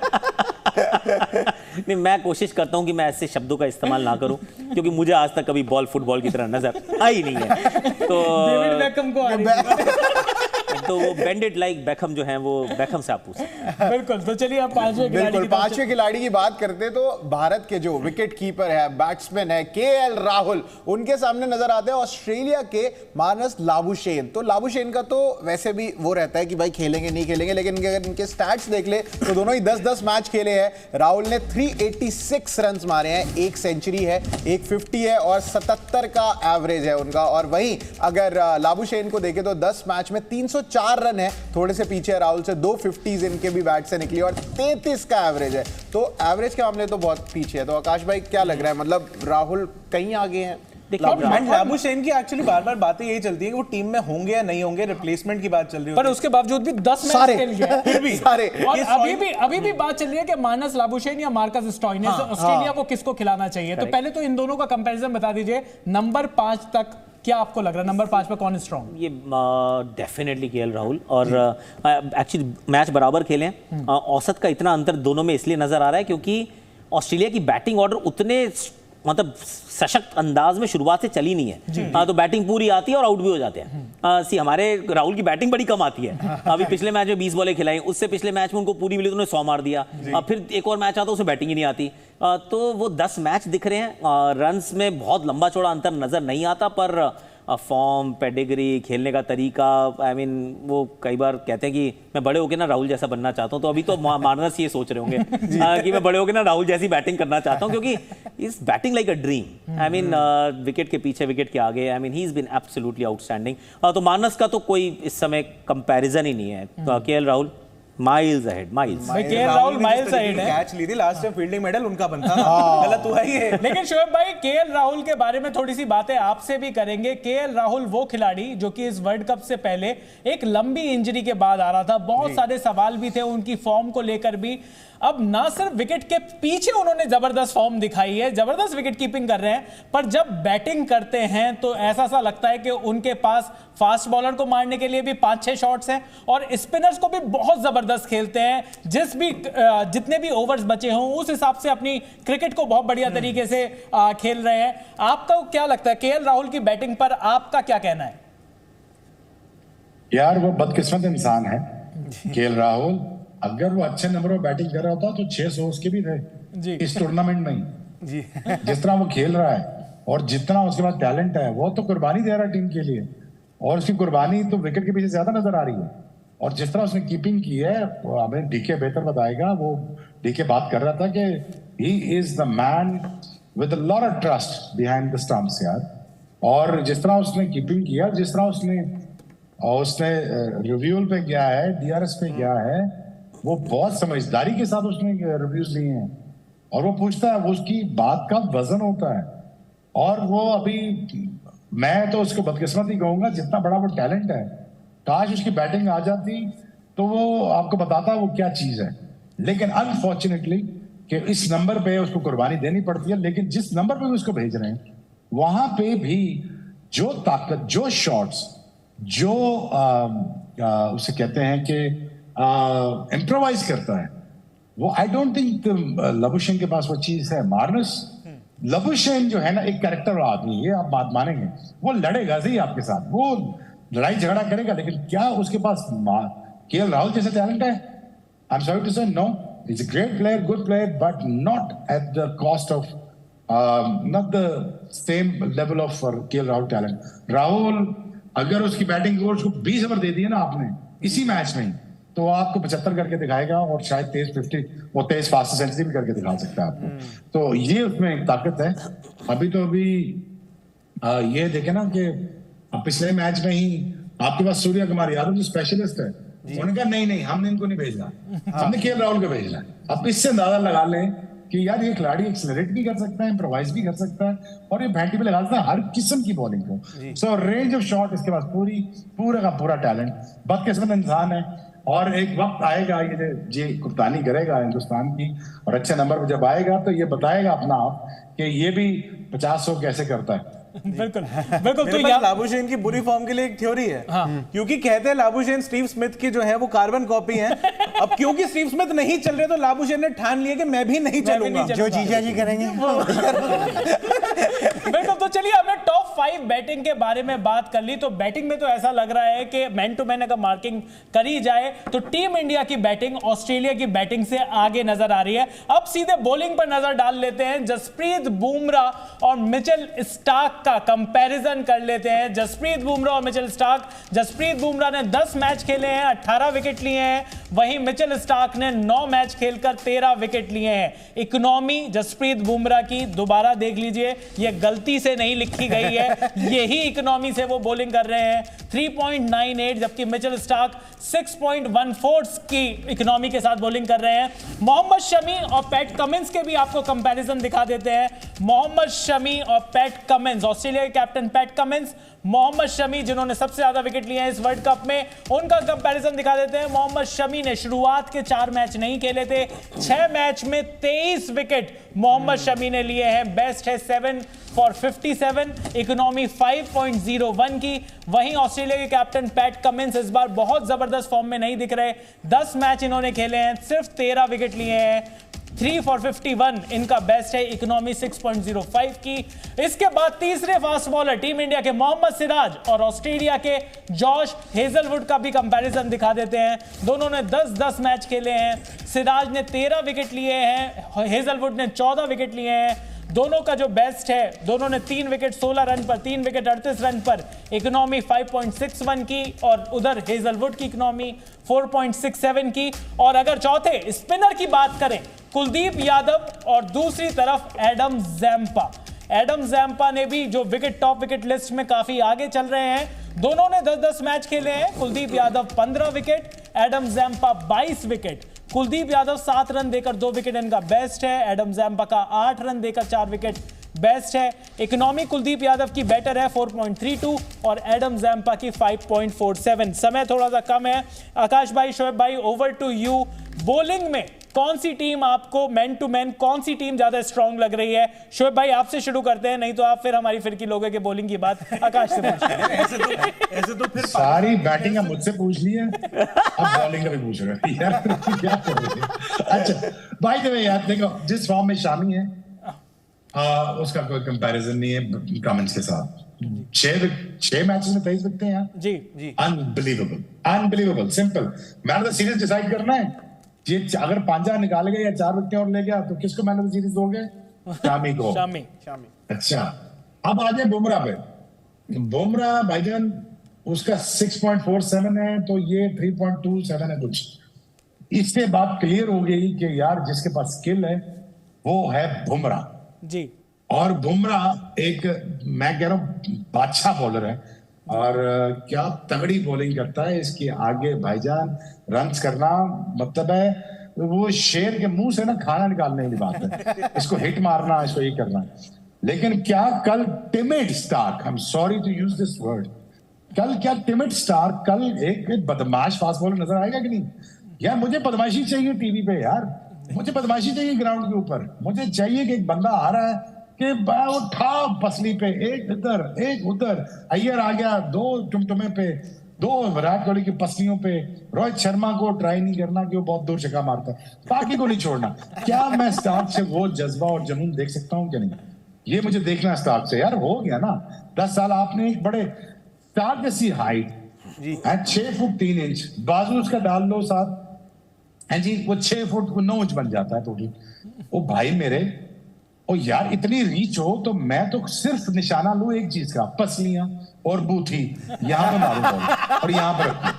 नहीं, मैं कोशिश करता हूं कि मैं ऐसे शब्दों का इस्तेमाल ना करूं, क्योंकि मुझे आज तक कभी बॉल फुटबॉल की तरह नजर आई नहीं है, तो डेविड बेकहम को आ रही है। तो वो बेंडेड लाइक बेकहम जो है वो बेकहम से आप पूछ सकते हैं। बिल्कुल, तो चलिए आप पांचवें खिलाड़ी की बात करते तो भारत के जो विकेट कीपर है, बैट्समैन है केएल राहुल, उनके सामने नजर आते हैं ऑस्ट्रेलिया के मानस लाबुशेन। तो लाबुशेन का तो वैसे भी वो रहता है कि भाई खेलेंगे नहीं खेलेंगे, लेकिन अगर इनके स्टैट्स देख ले तो दोनों ही 10-10 मैच खेले हैं। राहुल ने 386 रन मारे हैं, 1 सेंचुरी है, 1 50 है और 77 का एवरेज है उनका। और वहीं अगर लाबुशेन को देखें तो 10 मैच में 304 रन है, थोड़े से पीछे राहुल से, 2 50s इनके भी बैट से निकली और 33 का एवरेज है, तो एवरेज के मामले तो बहुत पीछे है। तो आकाश भाई क्या लग रहा है, मतलब राहुल कहीं आगे हैं? लाबुशेन की एक्चुअली बार-बार बातें यही चलती है कि वो टीम में होंगे या नहीं होंगे, रिप्लेसमेंट की बात चल रही है, पर उसके बावजूद भी 10 मैच खेल गए फिर भी सारे। और अभी भी बात चल रही है कि मानस लाबुशेन या मार्कस स्टोइनिस, ऑस्ट्रेलिया को किसको खिलाना चाहिए। तो पहले तो इन दोनों का कंपैरिजन बता दीजिए, नंबर 5 तक क्या आपको लग रहा है, नंबर 5 पे कौन स्ट्रॉन्ग? ये डेफिनेटली केएल राहुल, और एक्चुअली मैच बराबर खेले हैं, औसत का इतना अंतर दोनों में इसलिए नजर आ रहा है क्योंकि ऑस्ट्रेलिया की बैटिंग ऑर्डर उतने मतलब सशक्त अंदाज में शुरुआत से चली नहीं है, तो बैटिंग पूरी आती है और आउट भी हो जाते हैं। हमारे राहुल की बैटिंग बड़ी कम आती है, अभी पिछले मैच में 20 बॉलें खिलाई, उससे पिछले मैच में उनको पूरी मिली तो उन्होंने 100 मार दिया, फिर एक और मैच आता उसमें बैटिंग ही नहीं आती, तो वो 10 मैच दिख रहे हैं, रन्स में बहुत लंबा चौड़ा अंतर नजर नहीं आता, पर फॉर्म, पेडिग्री, खेलने का तरीका, आई मीन वो कई बार कहते हैं कि मैं बड़े होकर ना राहुल जैसा बनना चाहता हूं, तो अभी तो मानस ये सोच रहे होंगे कि मैं बड़े होकर ना राहुल जैसी बैटिंग करना चाहता हूं, क्योंकि is batting like a dream, I mean wicket के पीछे, विकेट के आगे, I mean he is been absolutely outstanding. तो मानस का तो कोई इस समय कंपैरिजन ही नहीं है, तो KL Rahul miles ahead, miles. KL Rahul miles ahead है, कैच ली थी लास्ट टाइम, फील्डिंग मेडल उनका बनता था, गलत हुआ ये। लेकिन शोएब भाई, केएल राहुल के बारे में थोड़ी सी बातें आपसे भी करेंगे। केएल राहुल वो खिलाड़ी जो कि इस वर्ल्ड कप से पहले एक लंबी इंजरी के बाद आ रहा था, बहुत सारे सवाल भी थे उनकी फॉर्म को लेकर भी। अब ना सिर्फ विकेट के पीछे उन्होंने जबरदस्त फॉर्म दिखाई है, जबरदस्त विकेट कीपिंग कर रहे हैं, पर जब बैटिंग करते हैं तो ऐसा सा लगता है कि उनके पास फास्ट बॉलर को मारने के लिए भी 5-6 शॉट्स हैं और स्पिनर्स को भी बहुत जबरदस्त खेलते हैं। जितने भी ओवर्स बचे हों उस हिसाब से अपनी क्रिकेट को बहुत बढ़िया तरीके से खेल रहे हैं। आपका क्या लगता है केएल राहुल की बैटिंग पर, आपका क्या कहना है? यार वो बदकिस्मत इंसान है केएल राहुल, अगर वो अच्छे नंबर पर बैटिंग कर रहा होता तो 600 उसके भी थे इस टूर्नामेंट में जी। जिस तरह वो खेल रहा है और जितना उसके पास टैलेंट है, वो तो कुर्बानी दे रहा है टीम के लिए, और उसकी कुर्बानी तो विकेट के पीछे ज्यादा नजर आ रही है। और जिस तरह उसने कीपिंग की है, हमें डीके बेहतर बताएगा, वो डीके बात कर रहा था कि he is the man with a lot of trust behind the stumps यार। और जिस तरह उसने कीपिंग किया, जिस तरह उसने रिव्यूअल पे गया है, डीआरएस पे गया है, वो बहुत समझदारी के साथ उसने रिव्यूज लिए हैं, और वो पूछता है, वो उसकी बात का वजन होता है। और वो अभी, मैं तो उसको बदकिस्मत ही कहूंगा, जितना बड़ा वो टैलेंट है, काश उसकी बैटिंग आ जाती तो वो आपको बताता वो क्या चीज है। लेकिन अनफॉर्चुनेटली कि इस नंबर पे उसको कुर्बानी देनी पड़ती है, लेकिन जिस नंबर पे भी उसको भेज रहे हैं वहां पे भी जो ताकत, जो शॉट्स, जो उसे कहते हैं कि इम्प्रोवाइज करता है, वो आई डोंट थिंक लाबुशेन के पास वो चीज है। मार्नस लाबुशेन जो है ना, एक कैरेक्टर आदमी, ये आप बात मानेंगे, वो लड़ेगा सही आपके साथ, वो लड़ाई झगड़ा करेगा, लेकिन क्या उसके पास केएल राहुल जैसे टैलेंट है? I am sorry to say no, is a great player, good player, but not at the cost of not the same level of KL Rahul talent. Rahul अगर उसकी बैटिंग कोच को 20 over दे दिए ना आपने इसी match में, तो वो आपको 75 करके दिखाएगा और शायद 23 फास्ट सेंचुरी भी करके दिखा सकता है आपको। तो ये उसमें एक ताकत है। अभी ये देखे ना कि पिछले मैच में ही आपके पास सूर्य कुमार यादव जो स्पेशलिस्ट है, उन्होंने कहा नहीं हमने इनको नहीं भेजना, हमने KL राहुल को भेजना है। अब इससे अंदाजा लगा लें कि यार ये खिलाड़ी एक्सेलरेट भी कर सकता है, इम्प्रोवाइज भी कर सकता है और ये भैंटी पे लगा सकता है हर किस्म की बॉलिंग को। सो रेंज ऑफ शॉट इसके पास पूरा का पूरा टैलेंट, बदकिस्मत इंसान है और एक वक्त आएगा ये कप्तानी करेगा हिंदुस्तान की और अच्छे नंबर पर जब आएगा तो ये बताएगा अपना आप कि ये भी 50-100 कैसे करता है। बिल्कुल। तो लाबुशेन की बुरी फॉर्म के लिए एक थ्योरी है। क्योंकि कहते हैं लाबुशेन स्टीव स्मिथ की जो है वो कार्बन कॉपी है। अब क्योंकि स्टीव स्मिथ नहीं चल रहे तो लाबुशेन ने ठान लिया कि मैं भी नहीं चलूंगा, जो जीजा जी करेंगे। बिल्कुल। तो चलिए हमने टॉप 5 बैटिंग के बारे में बात कर ली, तो बैटिंग में तो ऐसा लग रहा है कि मैन टू मैन अगर मार्किंग करी जाए तो टीम इंडिया की बैटिंग ऑस्ट्रेलिया की बैटिंग से आगे नजर आ रही है। अब सीधे बॉलिंग पर नजर डाल लेते हैं। जसप्रीत बुमराह और मिचेल स्टार्क का कंपैरिजन कर लेते हैं। जसप्रीत बुमराह और मिचेल स्टार्क। जसप्रीत बुमराह ने 10 मैच खेले हैं, 18 विकेट लिए हैं, वहीं मिचेल स्टार्क ने 9 मैच खेलकर 13 विकेट लिए हैं। इकोनॉमी जसप्रीत बुमराह की दोबारा देख लीजिए, यह गलती से नहीं लिखी गई है, यही इकोनॉमी से वो बॉलिंग कर रहे हैं 3.98, जबकि मिचेल स्टार्क 6.14 की इकोनॉमी के साथ बॉलिंग कर रहे हैं। मोहम्मद शमी और पैट कमिंस के भी आपको कंपैरिजन दिखा देते हैं। मोहम्मद शमी और पैट कमिंस, ऑस्ट्रेलिया के captain Pat Cummins, Mohammed Shami जिन्होंने सबसे ज्यादा विकेट लिए हैं इस वर्ल्ड कप में, उनका कंपैरिजन दिखा देते हैं। मोहम्मद शमी ने शुरुआत के 4 मैच नहीं खेले थे, 6 मैच में 23 विकेट मोहम्मद शमी ने लिए हैं। बेस्ट है 7 for 57, इकोनॉमी 5.01 की। वहीं ऑस्ट्रेलिया के कैप्टन पैट कमिंस इस बार बहुत जबरदस्त फॉर्म में नहीं दिख रहे, 10 मैच इन्होंने खेले हैं, सिर्फ 13 विकेट लिए हैं, 3 for 51 इनका बेस्ट है, इकोनॉमी 6.05 की। इसके बाद तीसरे फास्ट बॉलर टीम इंडिया के मोहम्मद सिराज और ऑस्ट्रेलिया के जॉश हेजलवुड का भी कंपैरिजन दिखा देते हैं। दोनों ने 10-10 मैच खेले हैं, सिराज ने 13 विकेट लिए हैं, हेजलवुड ने 14 विकेट लिए हैं। दोनों का जो बेस्ट है, दोनों ने 3 विकेट 16 रन पर, 3 विकेट 38 रन पर, इकोनॉमी 5.61 की, और उधर हेजलवुड की इकोनॉमी 4.67 की। और अगर चौथे स्पिनर की बात करें, कुलदीप यादव और दूसरी तरफ एडम जैम्पा। एडम जैम्पा ने भी जो विकेट टॉप विकेट लिस्ट में काफी आगे चल रहे हैं। दोनों ने 10-10 मैच खेले हैं, Kuldeep Yadav 15 wicket, Adam Zampa 22 wicket. Kuldeep Yadav 7 run देकर 2 विकेट इनका बेस्ट है, एडम जैम्पा का 8 रन देकर 4 विकेट बेस्ट है। इकोनॉमी कुलदीप यादव की बेटर है 4.32 और एडम जैम्पा की 5.47। समय थोड़ा सा कम है। आकाश भाई, शोएब भाई, ओवर टू यू। बॉलिंग में कौन सी टीम आपको मैन टू मैन, कौन सी टीम ज्यादा स्ट्रांग लग रही है? शोएब भाई आपसे शुरू करते हैं, नहीं तो आप फिर हमारी फिरकी लोगे के बॉलिंग की बात आकाश से पूछते हैं। ऐसे तो फिर सारी बैटिंग अब मुझसे पूछ ली है, अब बॉलिंग का भी पूछ रहे हैं यार, क्या कर रहे हैं? अच्छा भाई देखो यार, देखो जिस फॉर्म में शामी है उसका कोई कंपैरिजन नहीं है कमेंट्स के साथ। 6 मैचेस में 23 विकेट हैं यार। जी unbelievable simple. Man of the series decide करना है, ये अगर 5 निकाल गए या 4 विकेट और ले गया तो किसको मैन ऑफ द सीरीज दोगे? शामी को। शामी। अच्छा अब आ जाए बुमराह पे। बुमराह भाईजान उसका 6.47 है, तो ये 3.27 है कुछ। इससे बात क्लियर हो गई कि यार जिसके पास स्किल है वो है बुमराह जी। और बुमराह एक, मैं कह रहा हूं बादशाह बॉलर है और क्या तगड़ी बॉलिंग करता है। इसके आगे भाईजान रन्स करना मतलब है वो शेर के मुंह से ना खाना निकालने वाली बात है। इसको हिट मारना, इसको ये करना। लेकिन क्या कल timid Starc, I am sorry to use this word, कल क्या टिमिड स्टार्क कल एक बदमाश फास्ट बॉलर नजर आएगा कि नहीं? यार मुझे बदमाशी चाहिए टीवी पे यार, मुझे बदमाशी चाहिए ग्राउंड के ऊपर। मुझे चाहिए कि एक बंदा आ रहा है कि उठा पसली पे, एक इधर एक उधर, अय्यर आ गया 2 टुमटुमे पे, 2 विराट कोहली की पसलियों पे, रोहित शर्मा को ट्राई नहीं करना कि वो बहुत दूर छक्का मारता है, बाकी को नहीं छोड़ना। क्या मैं स्टार्क से वो जज्बा और जुनून देख सकता हूँ कि नहीं? ये मुझे देखना है स्टार्क से। यार हो गया ना 10 साल, आपने एक बड़े स्टार्क जैसी हाइट, 6 फुट 3 इंच, बाजू उसका डाल लो साथ, जी वो 6 फुट 9 इंच बन जाता है टोटल। वो भाई मेरे और यार इतनी रीच हो तो मैं तो सिर्फ निशाना लूं एक चीज का, पसलियां और बूथी, यहां पे मारूं बॉल और यहां पर रखूं,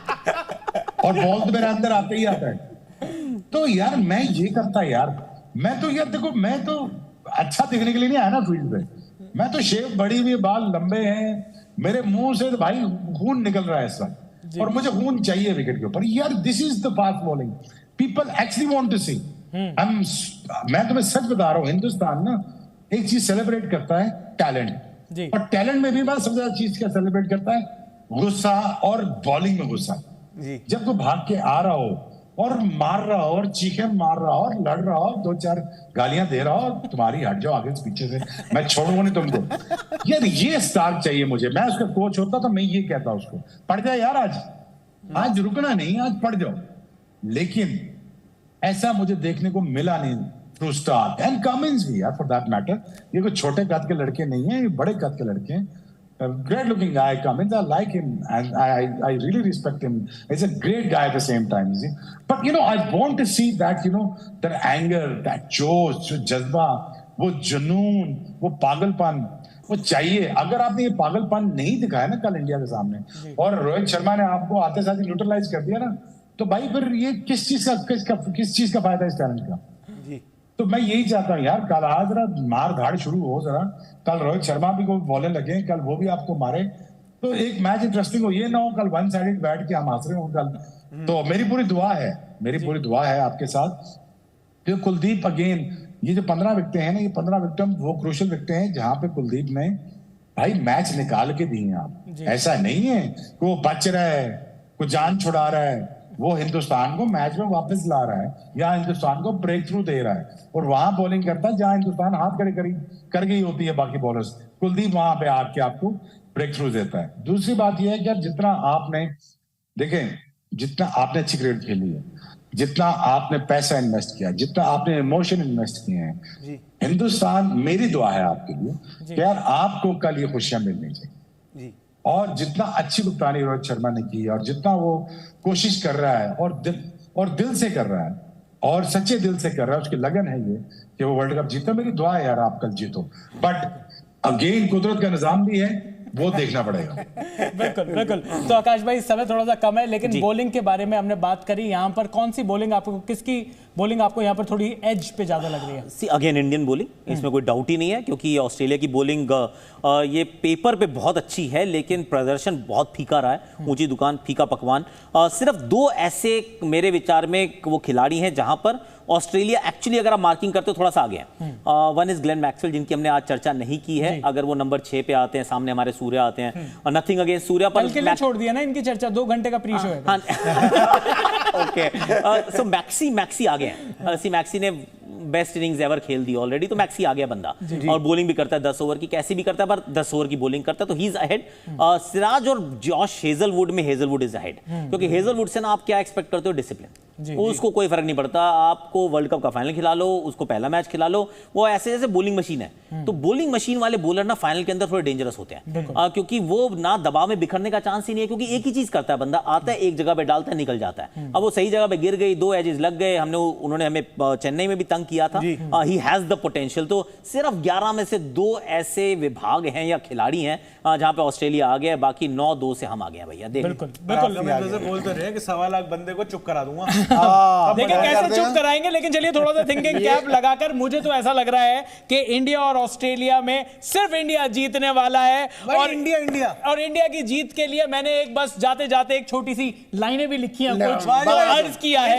और बॉल तो मेरे अंदर आते ही आता है। तो यार मैं ये करता यार, मैं तो यार देखो, मैं तो अच्छा दिखने के लिए नहीं आया ना फील्ड पे, मैं तो शेव बड़ी हुई, बाल लंबे हैं, मेरे मुंह से तो भाई खून निकल रहा है इस वक्त, और मुझे खून चाहिए विकेट के ऊपर। यार this is the fast bowling people actually want to see. मैं तुम्हें सच बता रहा हूँ, हिंदुस्तान ना एक चीज सेलिब्रेट करता है, टैलेंट, और टैलेंट में भी बात सबसे ज्यादा चीज क्या सेलिब्रेट करता है, गुस्सा, और बॉलिंग में गुस्सा। जब तू भाग के आ रहा हो और मार रहा हो और चीखे मार रहा हो और लड़ रहा हो, 2-4 गालियां दे रहा हो, तुम्हारी हट जाओ आगे से पीछे से, मैं छोड़ूंगा नहीं तुमको। यार ये स्टार्ट चाहिए मुझे। मैं उसका कोच होता तो मैं ये कहता उसको, पढ़ जाए यार, आज रुकना नहीं, आज पढ़ जाओ। लेकिन ऐसा मुझे देखने को मिला नहीं थ्रू स्टार एंड कमिंस भी यार, फॉर दैट मैटर। ये कोई छोटे कद के लड़के नहीं है, ये बड़े कद के लड़के हैं। Great looking guy, Cummins. I like him, and I really respect him. He's a great guy at the same time, you see. But you know, I want to see that, you know, that anger, that जोश, जो जज्बा, वो जुनून, वो पागलपन, वो चाहिए। अगर आपने ये पागलपन नहीं दिखाया ना कल इंडिया के सामने, और रोहित शर्मा ने आपको आते साथ ही न्यूट्रलाइज कर दिया ना, तो भाई फिर ये किस चीज का फायदा इस टैलेंट का। तो मैं यही चाहता हूँ यार, कल आज जरा मार धाड़ शुरू हो, जरा कल रोहित शर्मा भी को बॉलें लगे, कल वो भी आपको मारे, तो एक मैच इंटरेस्टिंग हो। ये ना हो कल वन साइडेड बैठ के हम हंस रहे हो कल। तो मेरी पूरी दुआ है आपके साथ। तो कुलदीप अगेन, ये जो 15 विकेटें हैं ना, ये 15 विकेट वो क्रूशियल विकेटें हैं जहां पे कुलदीप ने भाई मैच निकाल के दिए। आप ऐसा नहीं है कि वो बच रहा है, कोई जान छुड़ा रहा है, वो हिंदुस्तान को मैच में वापस ला रहा है, या हिंदुस्तान को ब्रेक थ्रू दे रहा है, और वहां बॉलिंग करता है जहां हिंदुस्तान हाथ खड़े कर गई होती है बाकी बॉलर्स। कुलदीप वहां पे आके आपको ब्रेक थ्रू देता है। दूसरी बात यह है कि जितना आपने देखें, जितना आपने अच्छी क्रिकेट खेली है, जितना आपने पैसा इन्वेस्ट किया, जितना आपने इमोशन इन्वेस्ट किए हैं, हिंदुस्तान, मेरी दुआ है आपके लिए कि यार आपको कल ये खुशियां मिलनी चाहिए। और जितना अच्छी कप्तानी रोहित शर्मा ने की, और जितना वो कोशिश कर रहा है, और दिल से कर रहा है, और सच्चे दिल से कर रहा है, उसकी लगन है ये कि वो वर्ल्ड कप जीतो। मेरी दुआ है यार आप कल जीतो, बट अगेन कुदरत का निजाम भी है, वो देखना पड़ेगा। बिल्कुल। तो आकाश भाई, समय थोड़ा सा कम है, लेकिन बॉलिंग के बारे में हमने बात करी। यहाँ पर कौन सी बॉलिंग आपको, किसकी बॉलिंग आपको यहाँ पर थोड़ी एज पे ज्यादा लग रही है? सी अगेन इंडियन बॉलिंग, इसमें कोई डाउट ही नहीं है, क्योंकि ऑस्ट्रेलिया की बॉलिंग ये पेपर पे बहुत अच्छी है, लेकिन प्रदर्शन बहुत फीका रहा है। ऊंची दुकान फीका पकवान। सिर्फ 2 ऐसे मेरे विचार में वो खिलाड़ी हैं जहां पर ऑस्ट्रेलिया एक्चुअली, अगर आप मार्किंग करते हो, थोड़ा सा आगे है। वन इज ग्लेन मैक्सवेल, जिनकी हमने आज चर्चा नहीं की है। अगर वो नंबर 6 पे आते हैं, सामने हमारे सूर्या आते हैं, और नथिंग अगेंस्ट सूर्या, पर छोड़ दिया ना इनकी चर्चा, 2 घंटे का प्री शो है। ओके, सो मैक्सी आ गए हैं। मैक्सी ने बेस्ट इनिंग्स एवर खेल दी ऑलरेडी, तो मैक्सी आ गया बंदा, और बॉलिंग भी करता है 10 ओवर की, कैसी भी करता है, पर 10 ओवर की बॉलिंग करता है, तो ही इज अहेड। सिराज और जॉश हेजलवुड में हेजलवुड इज अहेड, क्योंकि हेजलवुड से ना आप क्या एक्सपेक्ट करते हो, डिसिप्लिन। उसको कोई फर्क नहीं पड़ता, आपको वर्ल्ड कप का फाइनल खिला लो, उसको पहला मैच खिला लो, वो ऐसे जैसे बॉलिंग मशीन है। तो बॉलिंग मशीन वाले बॉलर ना फाइनल के अंदर थोड़े डेंजरस होते हैं, क्योंकि वो ना दबाव में बिखरने का चांस ही नहीं है, क्योंकि एक ही चीज करता है बंदा, आता है एक जगह पे डालता है, निकल जाता है। अब वो सही जगह पे गिर गई, 2 एजेस लग गए, उन्होंने हमें चेन्नई में भी तंग किया था। He has the potential. तो सिर्फ 11 में से 2 ऐसे विभाग हैं या खिलाड़ी हैं जहां पे ऑस्ट्रेलिया आ गया, बाकी 9-2 से हम आ गए भैया। बिल्कुल बोलते रहे कि 1.25 लाख बंदे को चुप करा दूंगा। देखिए कैसे चुप कराएंगे, लेकिन चलिए थोड़ा सा थिंकिंग कैप लगाकर, मुझे तो ऐसा लग रहा है कि इंडिया और ऑस्ट्रेलिया में सिर्फ इंडिया जीतने वाला है। और इंडिया की जीत के लिए मैंने एक बस जाते जाते एक छोटी सी लाइनें भी लिखी हैं, कुछ अर्ज किया है।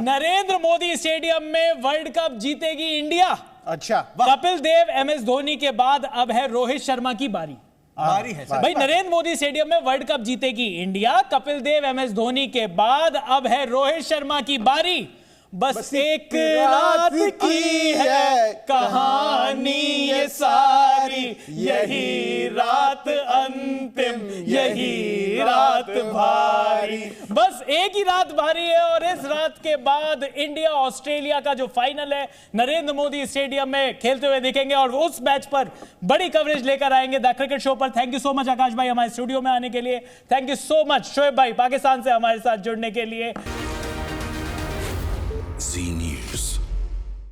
नरेंद्र मोदी स्टेडियम में वर्ल्ड कप जीतेगी इंडिया। अच्छा, कपिल देव, MS धोनी के बाद अब है रोहित शर्मा की बारी है भाई। नरेंद्र मोदी स्टेडियम में वर्ल्ड कप जीतेगी इंडिया, कपिल देव, MS धोनी के बाद अब है रोहित शर्मा की बारी। बस एक रात की है कहानी ये सारी, यही रात अंतिम, यही रात भारी। बस एक ही रात भारी है, और इस रात के बाद इंडिया ऑस्ट्रेलिया का जो फाइनल है नरेंद्र मोदी स्टेडियम में खेलते हुए दिखेंगे, और उस मैच पर बड़ी कवरेज लेकर आएंगे द क्रिकेट शो पर। थैंक यू सो मच आकाश भाई हमारे स्टूडियो में आने के लिए। Thank you so much Shoaib भाई पाकिस्तान से हमारे साथ जुड़ने के लिए। Zee News।